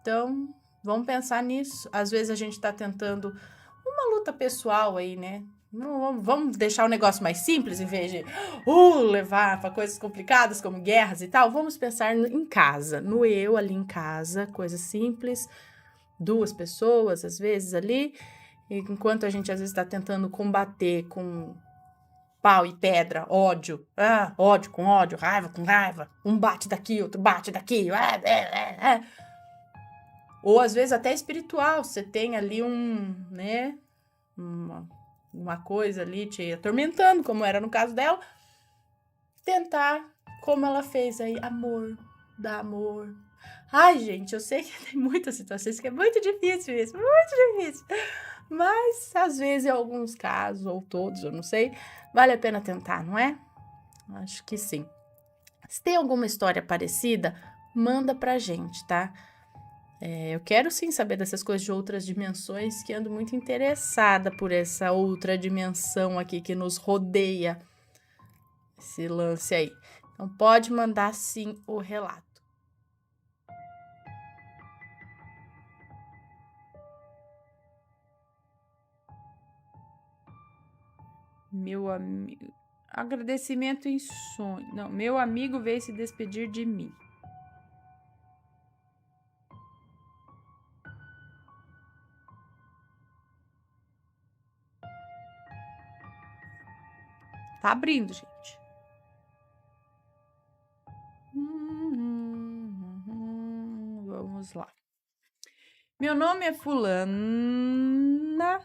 Então, vamos pensar nisso. Às vezes a gente tá tentando uma luta pessoal aí, né? Vamos deixar o negócio mais simples em vez de levar para coisas complicadas como guerras e tal. Vamos pensar em casa, no eu ali em casa, coisa simples, 2 pessoas às vezes ali, e enquanto a gente às vezes está tentando combater com pau e pedra, ódio, ódio com ódio, raiva com raiva, um bate daqui, outro bate daqui, ou às vezes até espiritual, você tem ali né, uma coisa ali te atormentando, como era no caso dela, tentar, como ela fez aí, amor, dar amor. Ai, gente, eu sei que tem muitas situações que é muito difícil isso, muito difícil. Mas, às vezes, em alguns casos, ou todos, eu não sei, vale a pena tentar, não é? Acho que sim. Se tem alguma história parecida, manda pra gente, tá? Eu quero sim saber dessas coisas de outras dimensões, que ando muito interessada por essa outra dimensão aqui que nos rodeia, esse lance aí. Então pode mandar sim o relato. Meu amigo, agradecimento em sonho. Não, meu amigo veio se despedir de mim. Tá abrindo, gente. Vamos lá. Meu nome é Fulana.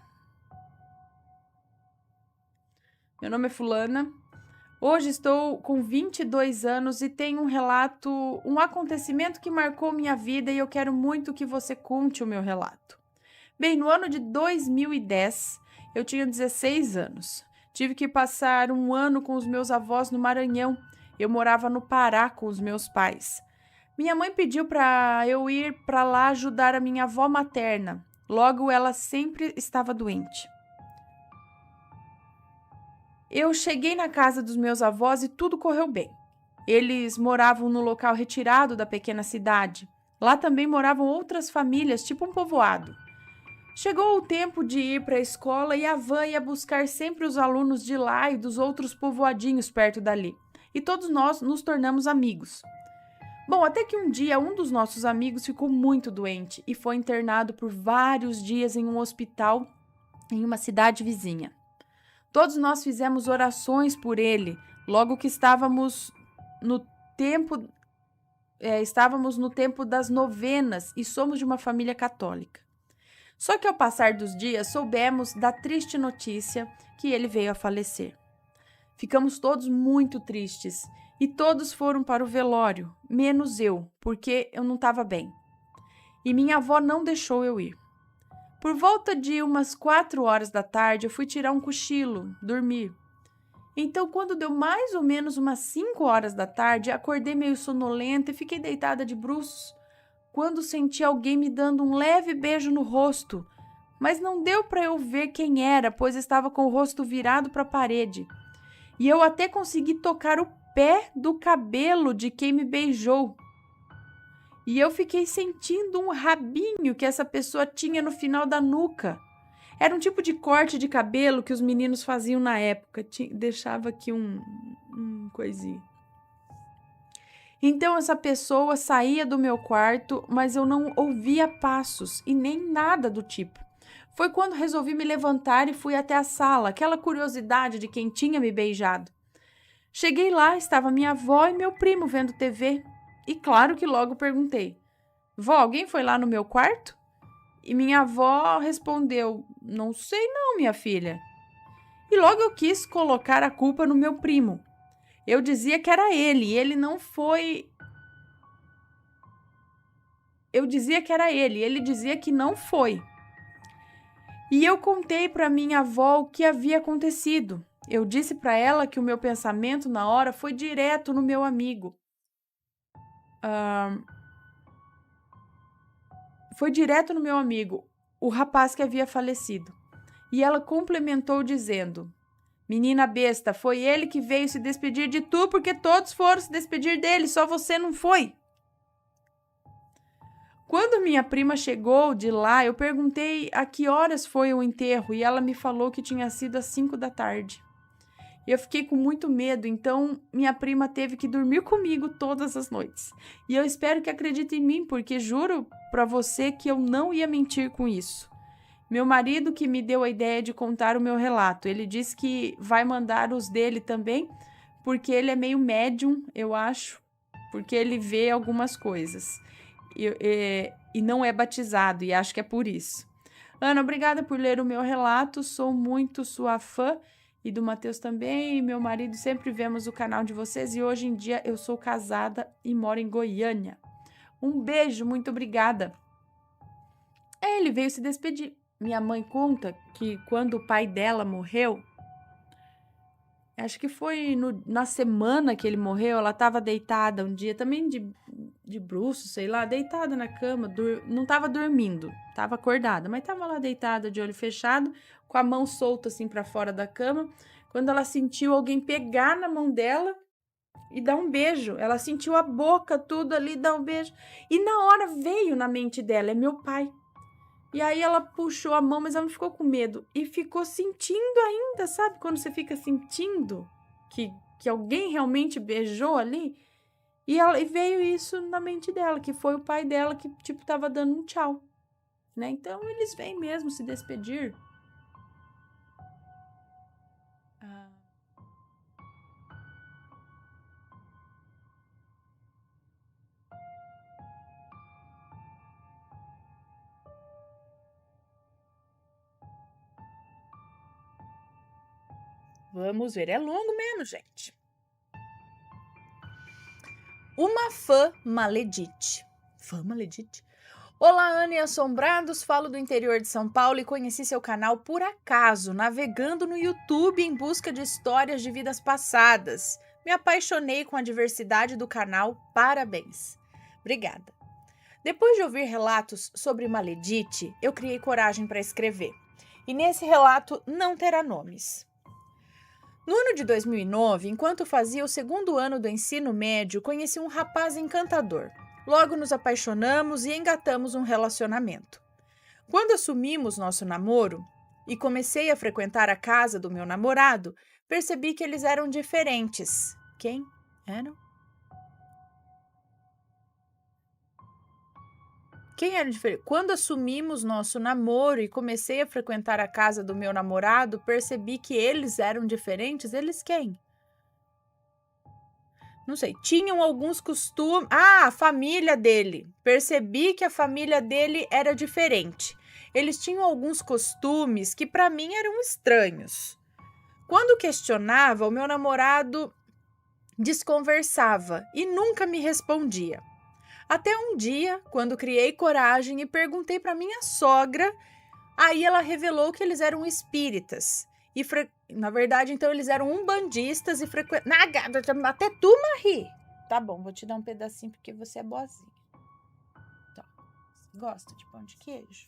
Meu nome é Fulana. Hoje estou com 22 anos e tenho um acontecimento que marcou minha vida e eu quero muito que você conte o meu relato. Bem, no ano de 2010, eu tinha 16 anos. Tive que passar um ano com os meus avós no Maranhão. Eu morava no Pará com os meus pais. Minha mãe pediu para eu ir para lá ajudar a minha avó materna. Logo, ela sempre estava doente. Eu cheguei na casa dos meus avós e tudo correu bem. Eles moravam no local retirado da pequena cidade. Lá também moravam outras famílias, tipo um povoado. Chegou o tempo de ir para a escola e a van ia buscar sempre os alunos de lá e dos outros povoadinhos perto dali. E todos nós nos tornamos amigos. Bom, até que um dia um dos nossos amigos ficou muito doente e foi internado por vários dias em um hospital em uma cidade vizinha. Todos nós fizemos orações por ele, logo que estávamos no tempo das novenas e somos de uma família católica. Só que ao passar dos dias soubemos da triste notícia que ele veio a falecer. Ficamos todos muito tristes e todos foram para o velório, menos eu, porque eu não estava bem. E minha avó não deixou eu ir. Por volta de umas 4 horas da tarde, eu fui tirar um cochilo, dormir. Então, quando deu mais ou menos umas 5 horas da tarde, acordei meio sonolenta e fiquei deitada de bruços, quando senti alguém me dando um leve beijo no rosto, mas não deu para eu ver quem era, pois estava com o rosto virado para a parede. E eu até consegui tocar o pé do cabelo de quem me beijou. E eu fiquei sentindo um rabinho que essa pessoa tinha no final da nuca. Era um tipo de corte de cabelo que os meninos faziam na época. Deixava aqui um coisinho. Então essa pessoa saía do meu quarto, mas eu não ouvia passos e nem nada do tipo. Foi quando resolvi me levantar e fui até a sala, aquela curiosidade de quem tinha me beijado. Cheguei lá, estava minha avó e meu primo vendo TV. E claro que logo perguntei: vó, alguém foi lá no meu quarto? E minha avó respondeu: não sei não, minha filha. E logo eu quis colocar a culpa no meu primo. Eu dizia que era ele, e ele não foi. Eu dizia que era ele, e ele dizia que não foi. E eu contei para minha avó o que havia acontecido. Eu disse para ela que o meu pensamento na hora foi direto no meu amigo. Foi direto no meu amigo, o rapaz que havia falecido. E ela complementou dizendo: menina besta, foi ele que veio se despedir de tu porque todos foram se despedir dele, só você não foi. Quando minha prima chegou de lá, eu perguntei a que horas foi o enterro e ela me falou que tinha sido às 5 da tarde. Eu fiquei com muito medo, então minha prima teve que dormir comigo todas as noites. E eu espero que acredite em mim, porque juro para você que eu não ia mentir com isso. Meu marido que me deu a ideia de contar o meu relato, ele disse que vai mandar os dele também, porque ele é meio médium, eu acho, porque ele vê algumas coisas. E não é batizado, e acho que é por isso. Ana, obrigada por ler o meu relato, sou muito sua fã. E do Matheus também, e meu marido, sempre vemos o canal de vocês e hoje em dia eu sou casada e moro em Goiânia. Um beijo, muito obrigada. Ele veio se despedir. Minha mãe conta que quando o pai dela morreu, acho que foi na semana que ele morreu, ela estava deitada um dia, também de bruços, sei lá, deitada na cama, não estava dormindo, estava acordada, mas estava lá deitada de olho fechado, com a mão solta assim para fora da cama, quando ela sentiu alguém pegar na mão dela e dar um beijo. Ela sentiu a boca, tudo ali, dar um beijo. E na hora veio na mente dela, é meu pai. E aí ela puxou a mão, mas ela não ficou com medo. E ficou sentindo ainda, sabe? Quando você fica sentindo que alguém realmente beijou ali. E veio isso na mente dela, que foi o pai dela que, tipo, tava dando um tchau. Né? Então, eles vêm mesmo se despedir. Vamos ver, é longo mesmo, gente. Uma fã maledite. Fã maledite? Olá, Ana e Assombrados, falo do interior de São Paulo e conheci seu canal por acaso, navegando no YouTube em busca de histórias de vidas passadas. Me apaixonei com a diversidade do canal, parabéns. Obrigada. Depois de ouvir relatos sobre maledite, eu criei coragem para escrever. E nesse relato não terá nomes. No ano de 2009, enquanto fazia o segundo ano do ensino médio, conheci um rapaz encantador. Logo nos apaixonamos e engatamos um relacionamento. Quando assumimos nosso namoro e comecei a frequentar a casa do meu namorado, percebi que eles eram diferentes. Quem eram? Quem era diferente? Quando assumimos nosso namoro e comecei a frequentar a casa do meu namorado, percebi que eles eram diferentes. Eles quem? Não sei. Tinham alguns costumes. Ah, a família dele. Percebi que a família dele era diferente. Eles tinham alguns costumes que para mim eram estranhos. Quando questionava, o meu namorado desconversava e nunca me respondia. Até um dia, quando criei coragem e perguntei para minha sogra Aí ela revelou que eles eram espíritas. Na verdade, então, eles eram umbandistas e frequentavam... Até tu, Marie. Tá bom, vou te dar um pedacinho porque você é boazinha. Então, você gosta de pão de queijo?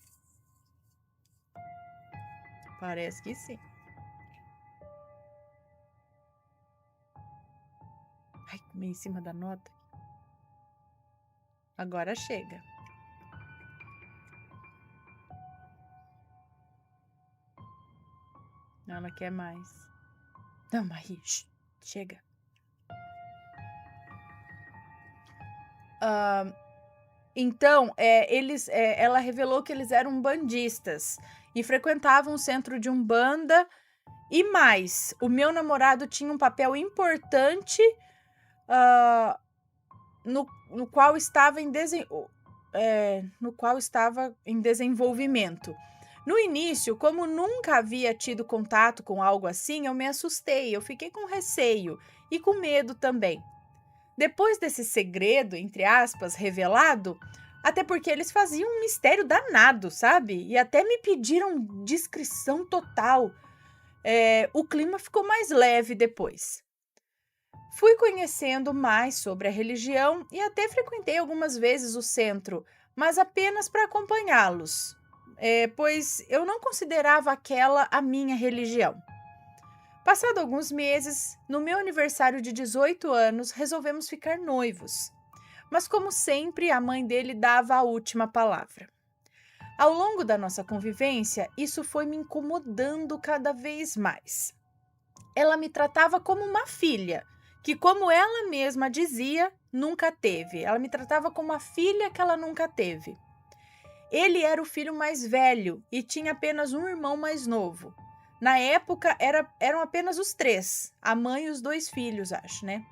Parece que sim. Ai, comi em cima da nota. Agora chega. Ela quer mais. Não, Marie, chega. Então, ela revelou que eles eram umbandistas e frequentavam o centro de Umbanda. E mais, o meu namorado tinha um papel importante no qual estava em desenvolvimento. No início, como nunca havia tido contato com algo assim, eu me assustei, eu fiquei com receio e com medo também. Depois desse segredo, entre aspas, revelado, até porque eles faziam um mistério danado, sabe? E até me pediram discrição total. O clima ficou mais leve depois. Fui conhecendo mais sobre a religião e até frequentei algumas vezes o centro, mas apenas para acompanhá-los, pois eu não considerava aquela a minha religião. Passado alguns meses, no meu aniversário de 18 anos, resolvemos ficar noivos. Mas, como sempre, a mãe dele dava a última palavra. Ao longo da nossa convivência, isso foi me incomodando cada vez mais. Ela me tratava como uma filha, que, como ela mesma dizia, nunca teve. Ela me tratava como a filha que ela nunca teve. Ele era o filho mais velho e tinha apenas um irmão mais novo. Na época, eram apenas os 3, a mãe e os 2 filhos, acho, né?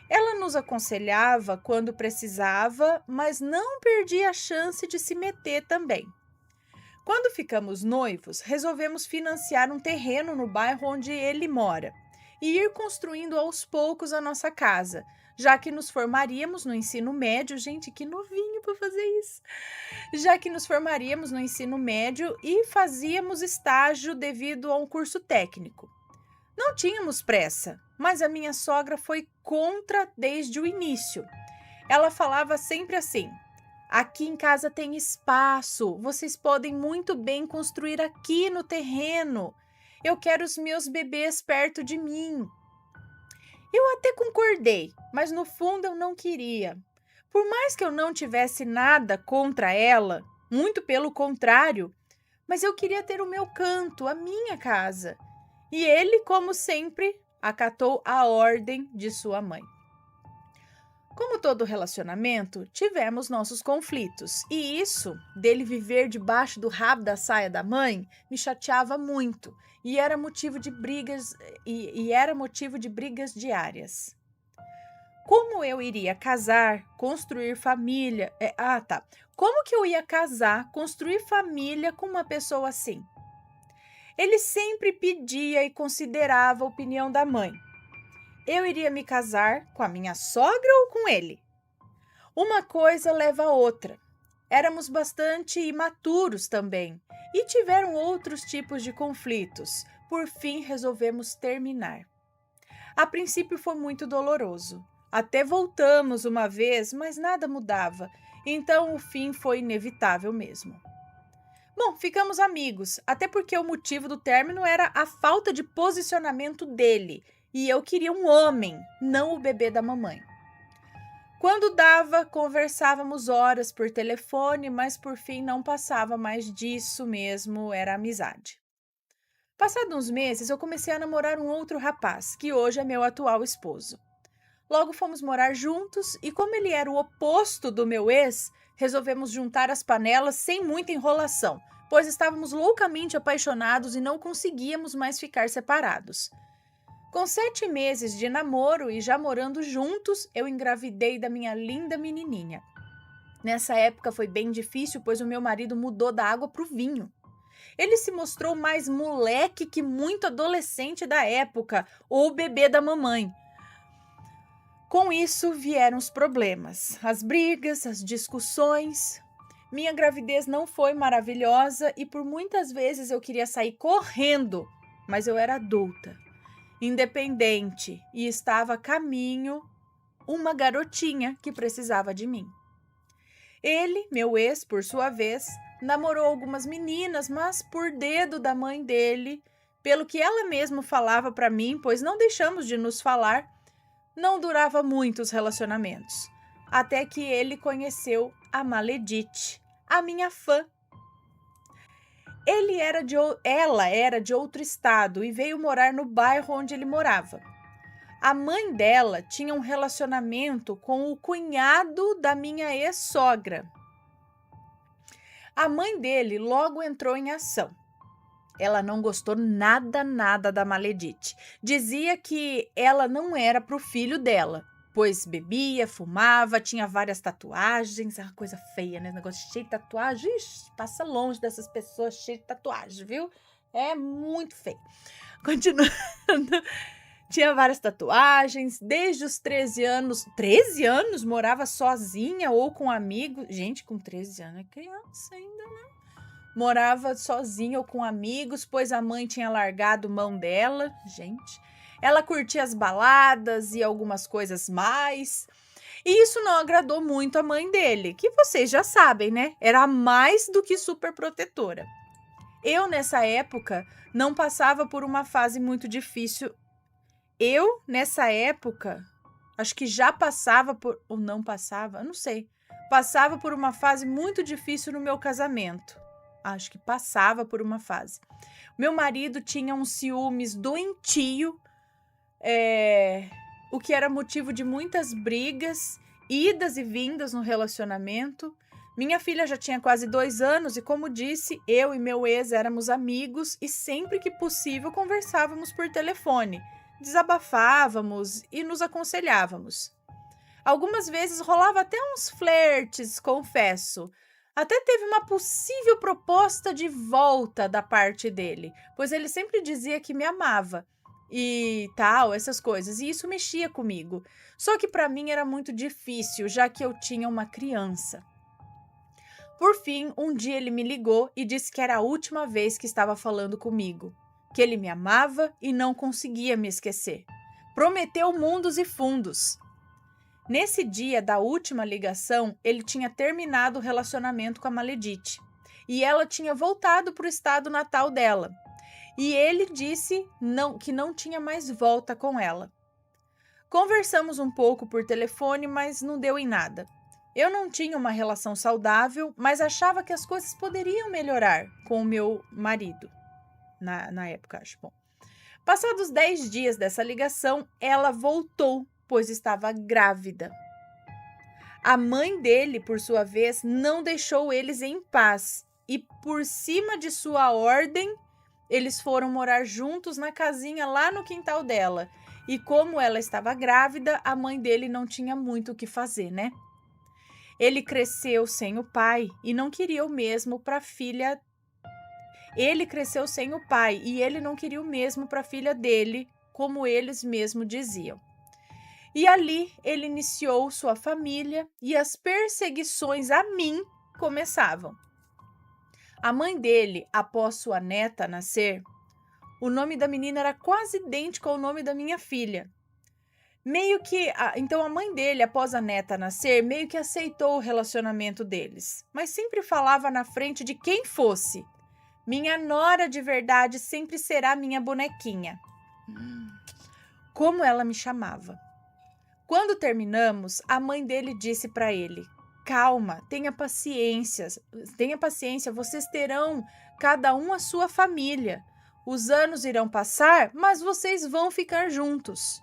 Ela nos aconselhava quando precisava, mas não perdia a chance de se meter também. Quando ficamos noivos, resolvemos financiar um terreno no bairro onde ele mora e ir construindo aos poucos a nossa casa, já que nos formaríamos no ensino médio. Gente, que novinho para fazer isso! Já que nos formaríamos no ensino médio e fazíamos estágio devido a um curso técnico. Não tínhamos pressa, mas a minha sogra foi contra desde o início. Ela falava sempre assim: aqui em casa tem espaço, vocês podem muito bem construir aqui no terreno. Eu quero os meus bebês perto de mim. Eu até concordei, mas no fundo eu não queria. Por mais que eu não tivesse nada contra ela, muito pelo contrário, mas eu queria ter o meu canto, a minha casa. E ele, como sempre, acatou a ordem de sua mãe. Como todo relacionamento, tivemos nossos conflitos, e isso, dele viver debaixo do rabo da saia da mãe, me chateava muito, e era motivo de brigas diárias. Como eu iria casar, construir família... Como que eu ia casar, construir família com uma pessoa assim? Ele sempre pedia e considerava a opinião da mãe. Eu iria me casar com a minha sogra ou com ele? Uma coisa leva a outra. Éramos bastante imaturos também e tiveram outros tipos de conflitos. Por fim, resolvemos terminar. A princípio foi muito doloroso. Até voltamos uma vez, mas nada mudava. Então o fim foi inevitável mesmo. Bom, ficamos amigos, até porque o motivo do término era a falta de posicionamento dele. E eu queria um homem, não o bebê da mamãe. Quando dava, conversávamos horas por telefone, mas por fim não passava mais disso mesmo, era amizade. Passados uns meses, eu comecei a namorar um outro rapaz, que hoje é meu atual esposo. Logo fomos morar juntos e, como ele era o oposto do meu ex, resolvemos juntar as panelas sem muita enrolação, pois estávamos loucamente apaixonados e não conseguíamos mais ficar separados. Com 7 meses de namoro e já morando juntos, eu engravidei da minha linda menininha. Nessa época foi bem difícil, pois o meu marido mudou da água para o vinho. Ele se mostrou mais moleque que muito adolescente da época, ou bebê da mamãe. Com isso vieram os problemas, as brigas, as discussões. Minha gravidez não foi maravilhosa e por muitas vezes eu queria sair correndo, mas eu era adulta, independente e estava a caminho uma garotinha que precisava de mim. Ele, meu ex, por sua vez, namorou algumas meninas, mas por dedo da mãe dele, pelo que ela mesma falava para mim, pois não deixamos de nos falar, não durava muito os relacionamentos. Até que ele conheceu a Maledite, a minha fã. Ela era de outro estado e veio morar no bairro onde ele morava. A mãe dela tinha um relacionamento com o cunhado da minha ex-sogra. A mãe dele logo entrou em ação. Ela não gostou nada da Maledite. Dizia que ela não era para o filho dela, pois bebia, fumava, tinha várias tatuagens. Ah, coisa feia, né? Negócio cheio de tatuagem. Ixi, passa longe dessas pessoas cheias de tatuagem, viu? É muito feio. Continuando. Tinha várias tatuagens. Desde os 13 anos. 13 anos? Morava sozinha ou com amigos. Gente, com 13 anos é criança ainda, né? Morava sozinha ou com amigos, pois a mãe tinha largado mão dela. Gente, ela curtia as baladas e algumas coisas mais. E isso não agradou muito a mãe dele, que vocês já sabem, né? Era mais do que super protetora. Eu, nessa época, não passava por uma fase muito difícil. Nessa época, acho que já passava por... Ou não passava? Eu não sei. Passava por uma fase muito difícil no meu casamento. Acho que passava por uma fase. Meu marido tinha um ciúmes doentio, o que era motivo de muitas brigas, idas e vindas no relacionamento. Minha filha já tinha quase 2 anos e, como disse, eu e meu ex éramos amigos e sempre que possível conversávamos por telefone, desabafávamos e nos aconselhávamos. Algumas vezes rolava até uns flertes, confesso. Até teve uma possível proposta de volta da parte dele, pois ele sempre dizia que me amava e tal, essas coisas, e isso mexia comigo. Só que para mim era muito difícil, já que eu tinha uma criança. Por fim, um dia ele me ligou e disse que era a última vez que estava falando comigo, que ele me amava e não conseguia me esquecer. Prometeu mundos e fundos. Nesse dia da última ligação, ele tinha terminado o relacionamento com a Maledite e ela tinha voltado para o estado natal dela. E ele disse que não tinha mais volta com ela. Conversamos um pouco por telefone, mas não deu em nada. Eu não tinha uma relação saudável, mas achava que as coisas poderiam melhorar com o meu marido. Na época, acho bom. Passados 10 dias dessa ligação, ela voltou, pois estava grávida. A mãe dele, por sua vez, não deixou eles em paz e, por cima de sua ordem, eles foram morar juntos na casinha lá no quintal dela. E como ela estava grávida, a mãe dele não tinha muito o que fazer, né? Ele cresceu sem o pai e não queria o mesmo para a filha. Ele cresceu sem o pai e ele não queria o mesmo para a filha dele, como eles mesmos diziam. E ali ele iniciou sua família e as perseguições a mim começavam. A mãe dele, após sua neta nascer, o nome da menina era quase idêntico ao nome da minha filha. Então a mãe dele, após a neta nascer, meio que aceitou o relacionamento deles, mas sempre falava na frente de quem fosse. Minha nora de verdade sempre será minha bonequinha. Como ela me chamava. Quando terminamos, a mãe dele disse para ele: calma, tenha paciência, vocês terão cada um a sua família. Os anos irão passar, mas vocês vão ficar juntos.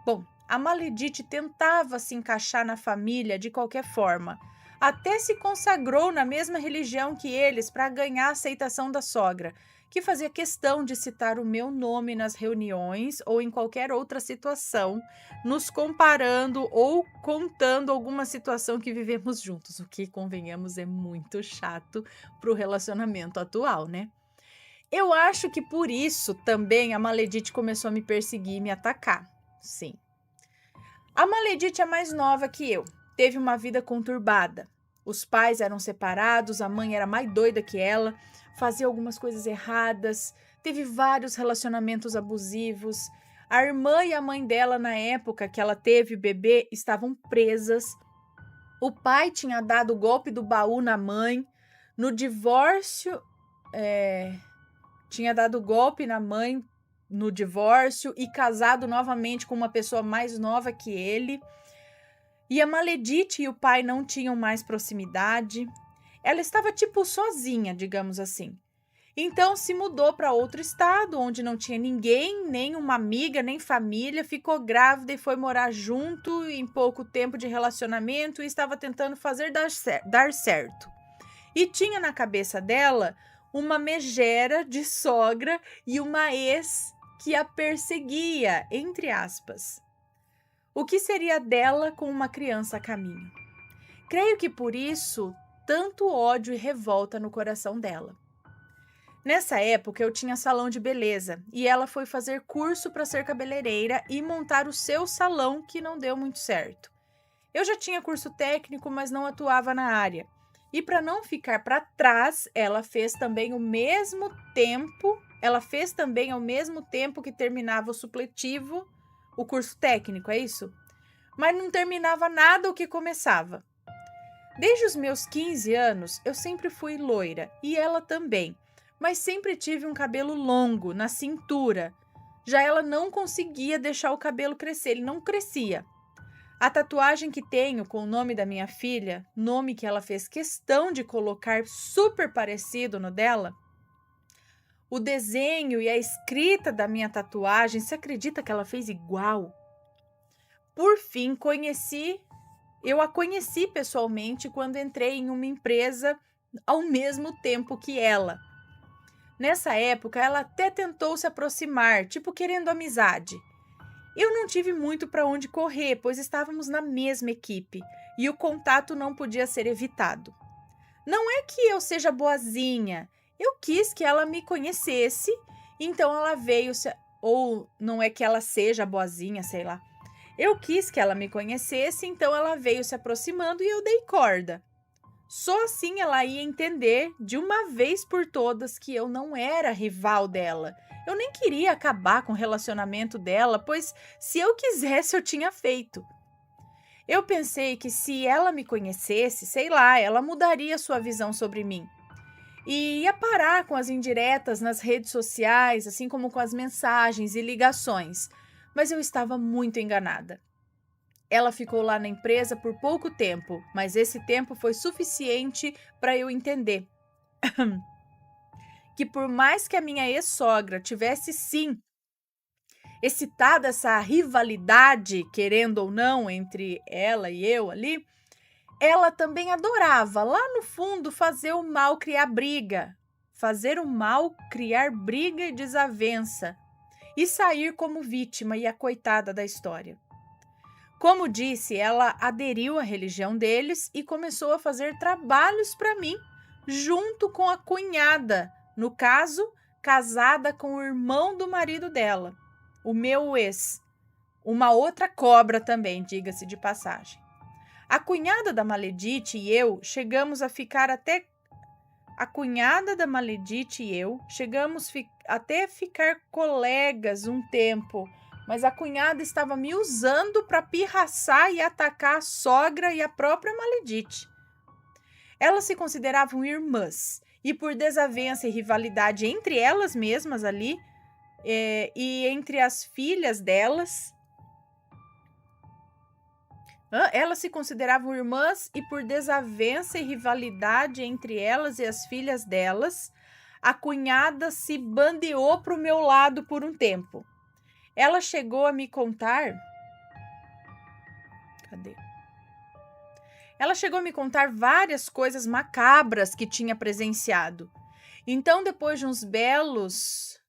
Bom, a Maledite tentava se encaixar na família de qualquer forma. Até se consagrou na mesma religião que eles para ganhar a aceitação da sogra, que fazia questão de citar o meu nome nas reuniões ou em qualquer outra situação, nos comparando ou contando alguma situação que vivemos juntos, o que, convenhamos, é muito chato para o relacionamento atual, né? Eu acho que por isso também a Maledite começou a me perseguir e me atacar. Sim. A Maledite é mais nova que eu, teve uma vida conturbada. Os pais eram separados, a mãe era mais doida que ela, fazia algumas coisas erradas, teve vários relacionamentos abusivos. A irmã e a mãe dela, na época que ela teve o bebê, estavam presas. O pai tinha dado o golpe do baú na mãe. No divórcio, tinha dado golpe na mãe no divórcio e casado novamente com uma pessoa mais nova que ele. E a Maledite e o pai não tinham mais proximidade. Ela estava tipo sozinha, digamos assim. Então se mudou para outro estado, onde não tinha ninguém, nem uma amiga, nem família, ficou grávida e foi morar junto em pouco tempo de relacionamento e estava tentando fazer dar certo. E tinha na cabeça dela uma megera de sogra e uma ex que a perseguia, entre aspas. O que seria dela com uma criança a caminho? Creio que por isso, tanto ódio e revolta no coração dela. Nessa época, eu tinha salão de beleza e ela foi fazer curso para ser cabeleireira e montar o seu salão, que não deu muito certo. Eu já tinha curso técnico, mas não atuava na área. E para não ficar para trás, ela fez também ao mesmo tempo que terminava o supletivo, o curso técnico, é isso? Mas não terminava nada o que começava. Desde os meus 15 anos, eu sempre fui loira, e ela também, mas sempre tive um cabelo longo, na cintura. Já ela não conseguia deixar o cabelo crescer, ele não crescia. A tatuagem que tenho com o nome da minha filha, nome que ela fez questão de colocar super parecido no dela, o desenho e a escrita da minha tatuagem, você acredita que ela fez igual? Por fim, eu a conheci pessoalmente quando entrei em uma empresa ao mesmo tempo que ela. Nessa época, ela até tentou se aproximar, tipo querendo amizade. Eu não tive muito para onde correr, pois estávamos na mesma equipe e o contato não podia ser evitado. Não é que eu seja boazinha, eu quis que ela me conhecesse, então ela veio, ou não é que ela seja boazinha, sei lá. Eu quis que ela me conhecesse, então ela veio se aproximando e eu dei corda. Só assim ela ia entender de uma vez por todas que eu não era rival dela. Eu nem queria acabar com o relacionamento dela, pois se eu quisesse eu tinha feito. Eu pensei que se ela me conhecesse, sei lá, ela mudaria sua visão sobre mim. E ia parar com as indiretas nas redes sociais, assim como com as mensagens e ligações. Mas eu estava muito enganada. Ela ficou lá na empresa por pouco tempo, mas esse tempo foi suficiente para eu entender que por mais que a minha ex-sogra tivesse sim excitada essa rivalidade, querendo ou não, entre ela e eu ali, ela também adorava, lá no fundo, fazer o mal criar briga. Fazer o mal criar briga e desavença. E sair como vítima e a coitada da história. Como disse, ela aderiu à religião deles e começou a fazer trabalhos para mim, junto com a cunhada, no caso, casada com o irmão do marido dela, o meu ex. Uma outra cobra também, diga-se de passagem. A cunhada da Maledite e eu chegamos a ficar até... A cunhada da Maledite e eu chegamos até ficar colegas um tempo, mas a cunhada estava me usando para pirraçar e atacar a sogra e a própria Maledite. Elas se consideravam irmãs e por desavença e rivalidade entre elas mesmas ali e entre as filhas delas, elas se consideravam irmãs e por desavença e rivalidade entre elas e as filhas delas, a cunhada se bandeou para o meu lado por um tempo. Ela chegou a me contar... Cadê? Ela chegou a me contar várias coisas macabras que tinha presenciado. Então, depois de uns belos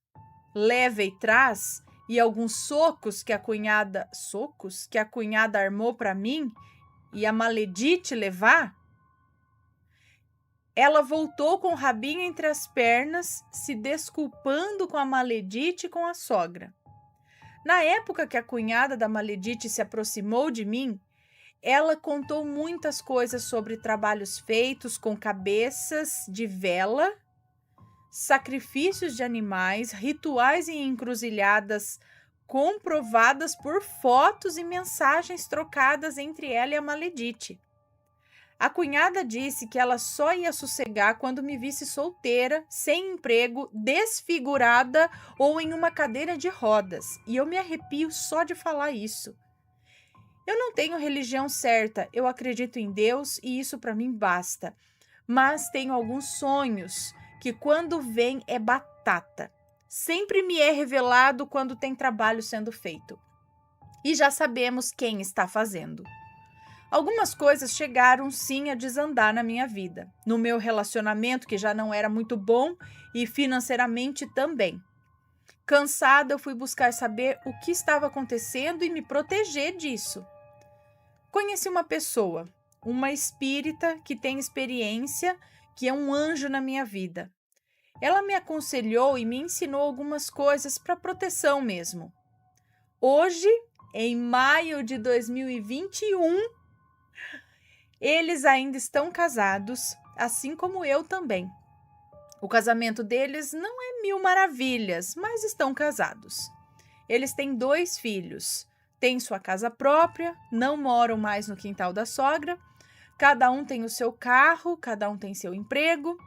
leva e traz e alguns socos que a cunhada armou para mim e a Maledite levar, ela voltou com o rabinho entre as pernas, se desculpando com a Maledite e com a sogra. Na época que a cunhada da Maledite se aproximou de mim, ela contou muitas coisas sobre trabalhos feitos com cabeças de vela, sacrifícios de animais, rituais e encruzilhadas comprovadas por fotos e mensagens trocadas entre ela e a Maledite. A cunhada disse que ela só ia sossegar quando me visse solteira, sem emprego, desfigurada ou em uma cadeira de rodas. E eu me arrepio só de falar isso. Eu não tenho religião certa, eu acredito em Deus e isso para mim basta. Mas tenho alguns sonhos que quando vem é batata. Sempre me é revelado quando tem trabalho sendo feito. E já sabemos quem está fazendo. Algumas coisas chegaram sim a desandar na minha vida. No meu relacionamento, que já não era muito bom, e financeiramente também. Cansada, eu fui buscar saber o que estava acontecendo e me proteger disso. Conheci uma pessoa, uma espírita que tem experiência, que é um anjo na minha vida. Ela me aconselhou e me ensinou algumas coisas para proteção mesmo. Hoje, em maio de 2021, eles ainda estão casados, assim como eu também. O casamento deles não é mil maravilhas, mas estão casados. Eles têm 2 filhos, têm sua casa própria, não moram mais no quintal da sogra, cada um tem o seu carro, cada um tem seu emprego,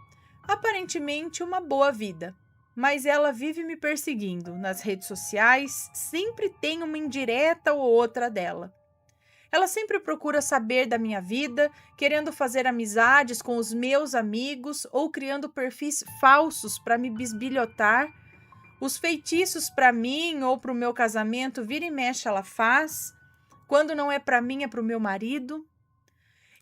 aparentemente uma boa vida. Mas ela vive me perseguindo nas redes sociais, sempre tem uma indireta ou outra dela. Ela sempre procura saber da minha vida, querendo fazer amizades com os meus amigos ou criando perfis falsos para me bisbilhotar. Os feitiços para mim ou para o meu casamento, vira e mexe ela faz. Quando não é para mim, é para o meu marido.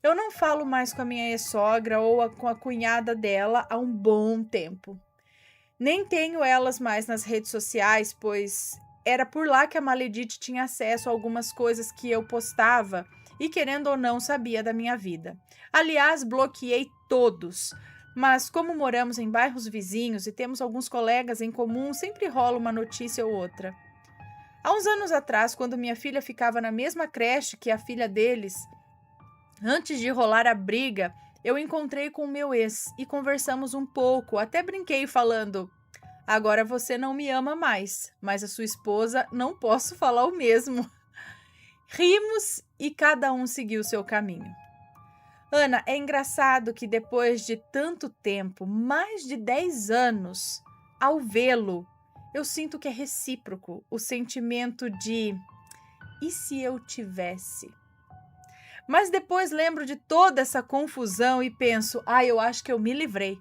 Eu não falo mais com a minha ex-sogra ou com a cunhada dela há um bom tempo. Nem tenho elas mais nas redes sociais, pois era por lá que a Maledite tinha acesso a algumas coisas que eu postava e, querendo ou não, sabia da minha vida. Aliás, bloqueei todos, mas como moramos em bairros vizinhos e temos alguns colegas em comum, sempre rola uma notícia ou outra. Há uns anos atrás, quando minha filha ficava na mesma creche que a filha deles, antes de rolar a briga, eu encontrei com o meu ex e conversamos um pouco, até brinquei falando: agora você não me ama mais, mas a sua esposa não posso falar o mesmo. Rimos e cada um seguiu seu caminho. Ana, é engraçado que depois de tanto tempo, mais de 10 anos, ao vê-lo, eu sinto que é recíproco o sentimento de e se eu tivesse? Mas depois lembro de toda essa confusão e penso, eu acho que eu me livrei.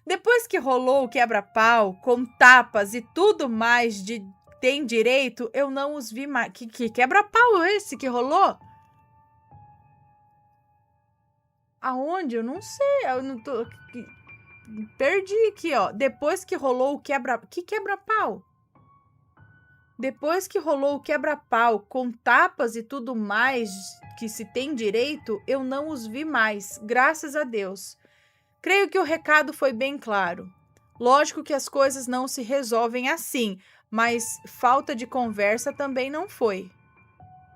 Depois que rolou o quebra-pau, com tapas e tudo mais de tem direito, eu não os vi mais. Que quebra-pau é esse que rolou? Aonde? Eu não sei. Eu não tô... Perdi aqui, ó. Depois que rolou o Que quebra-pau? Depois que rolou o quebra-pau, com tapas e tudo mais que se tem direito, eu não os vi mais, graças a Deus. Creio que o recado foi bem claro. Lógico que as coisas não se resolvem assim, mas falta de conversa também não foi.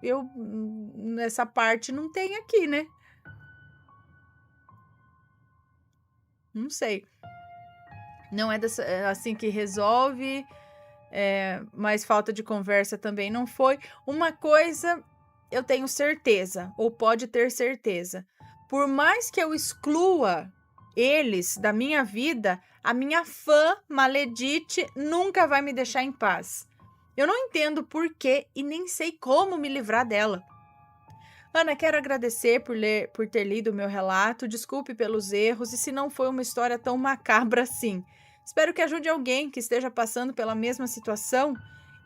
Eu, nessa parte, não tem aqui, né? Não sei. Não é assim que resolve, mas falta de conversa também não foi. Uma coisa eu tenho certeza, ou pode ter certeza. Por mais que eu exclua eles da minha vida, a minha fã Maledite nunca vai me deixar em paz. Eu não entendo por quê e nem sei como me livrar dela. Ana, quero agradecer por ter lido o meu relato, desculpe pelos erros e se não foi uma história tão macabra assim. Espero que ajude alguém que esteja passando pela mesma situação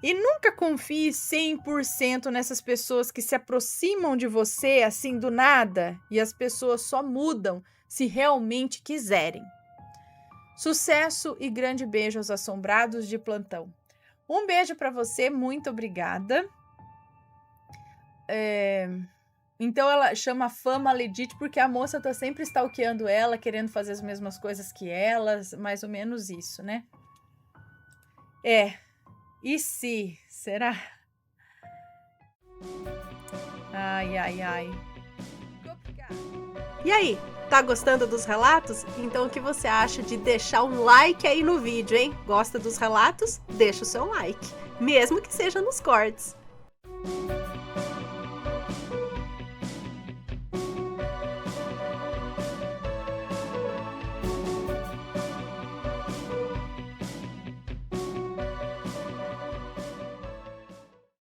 e nunca confie 100% nessas pessoas que se aproximam de você assim do nada e as pessoas só mudam se realmente quiserem. Sucesso e grande beijo aos assombrados de plantão. Um beijo para você, muito obrigada. Então ela chama fã Maledite porque a moça tá sempre stalkeando ela, querendo fazer as mesmas coisas que elas, mais ou menos isso, né? E se? Será? Ai, ai, ai. E aí, tá gostando dos relatos? Então o que você acha de deixar um like aí no vídeo, hein? Gosta dos relatos? Deixa o seu like, mesmo que seja nos cortes.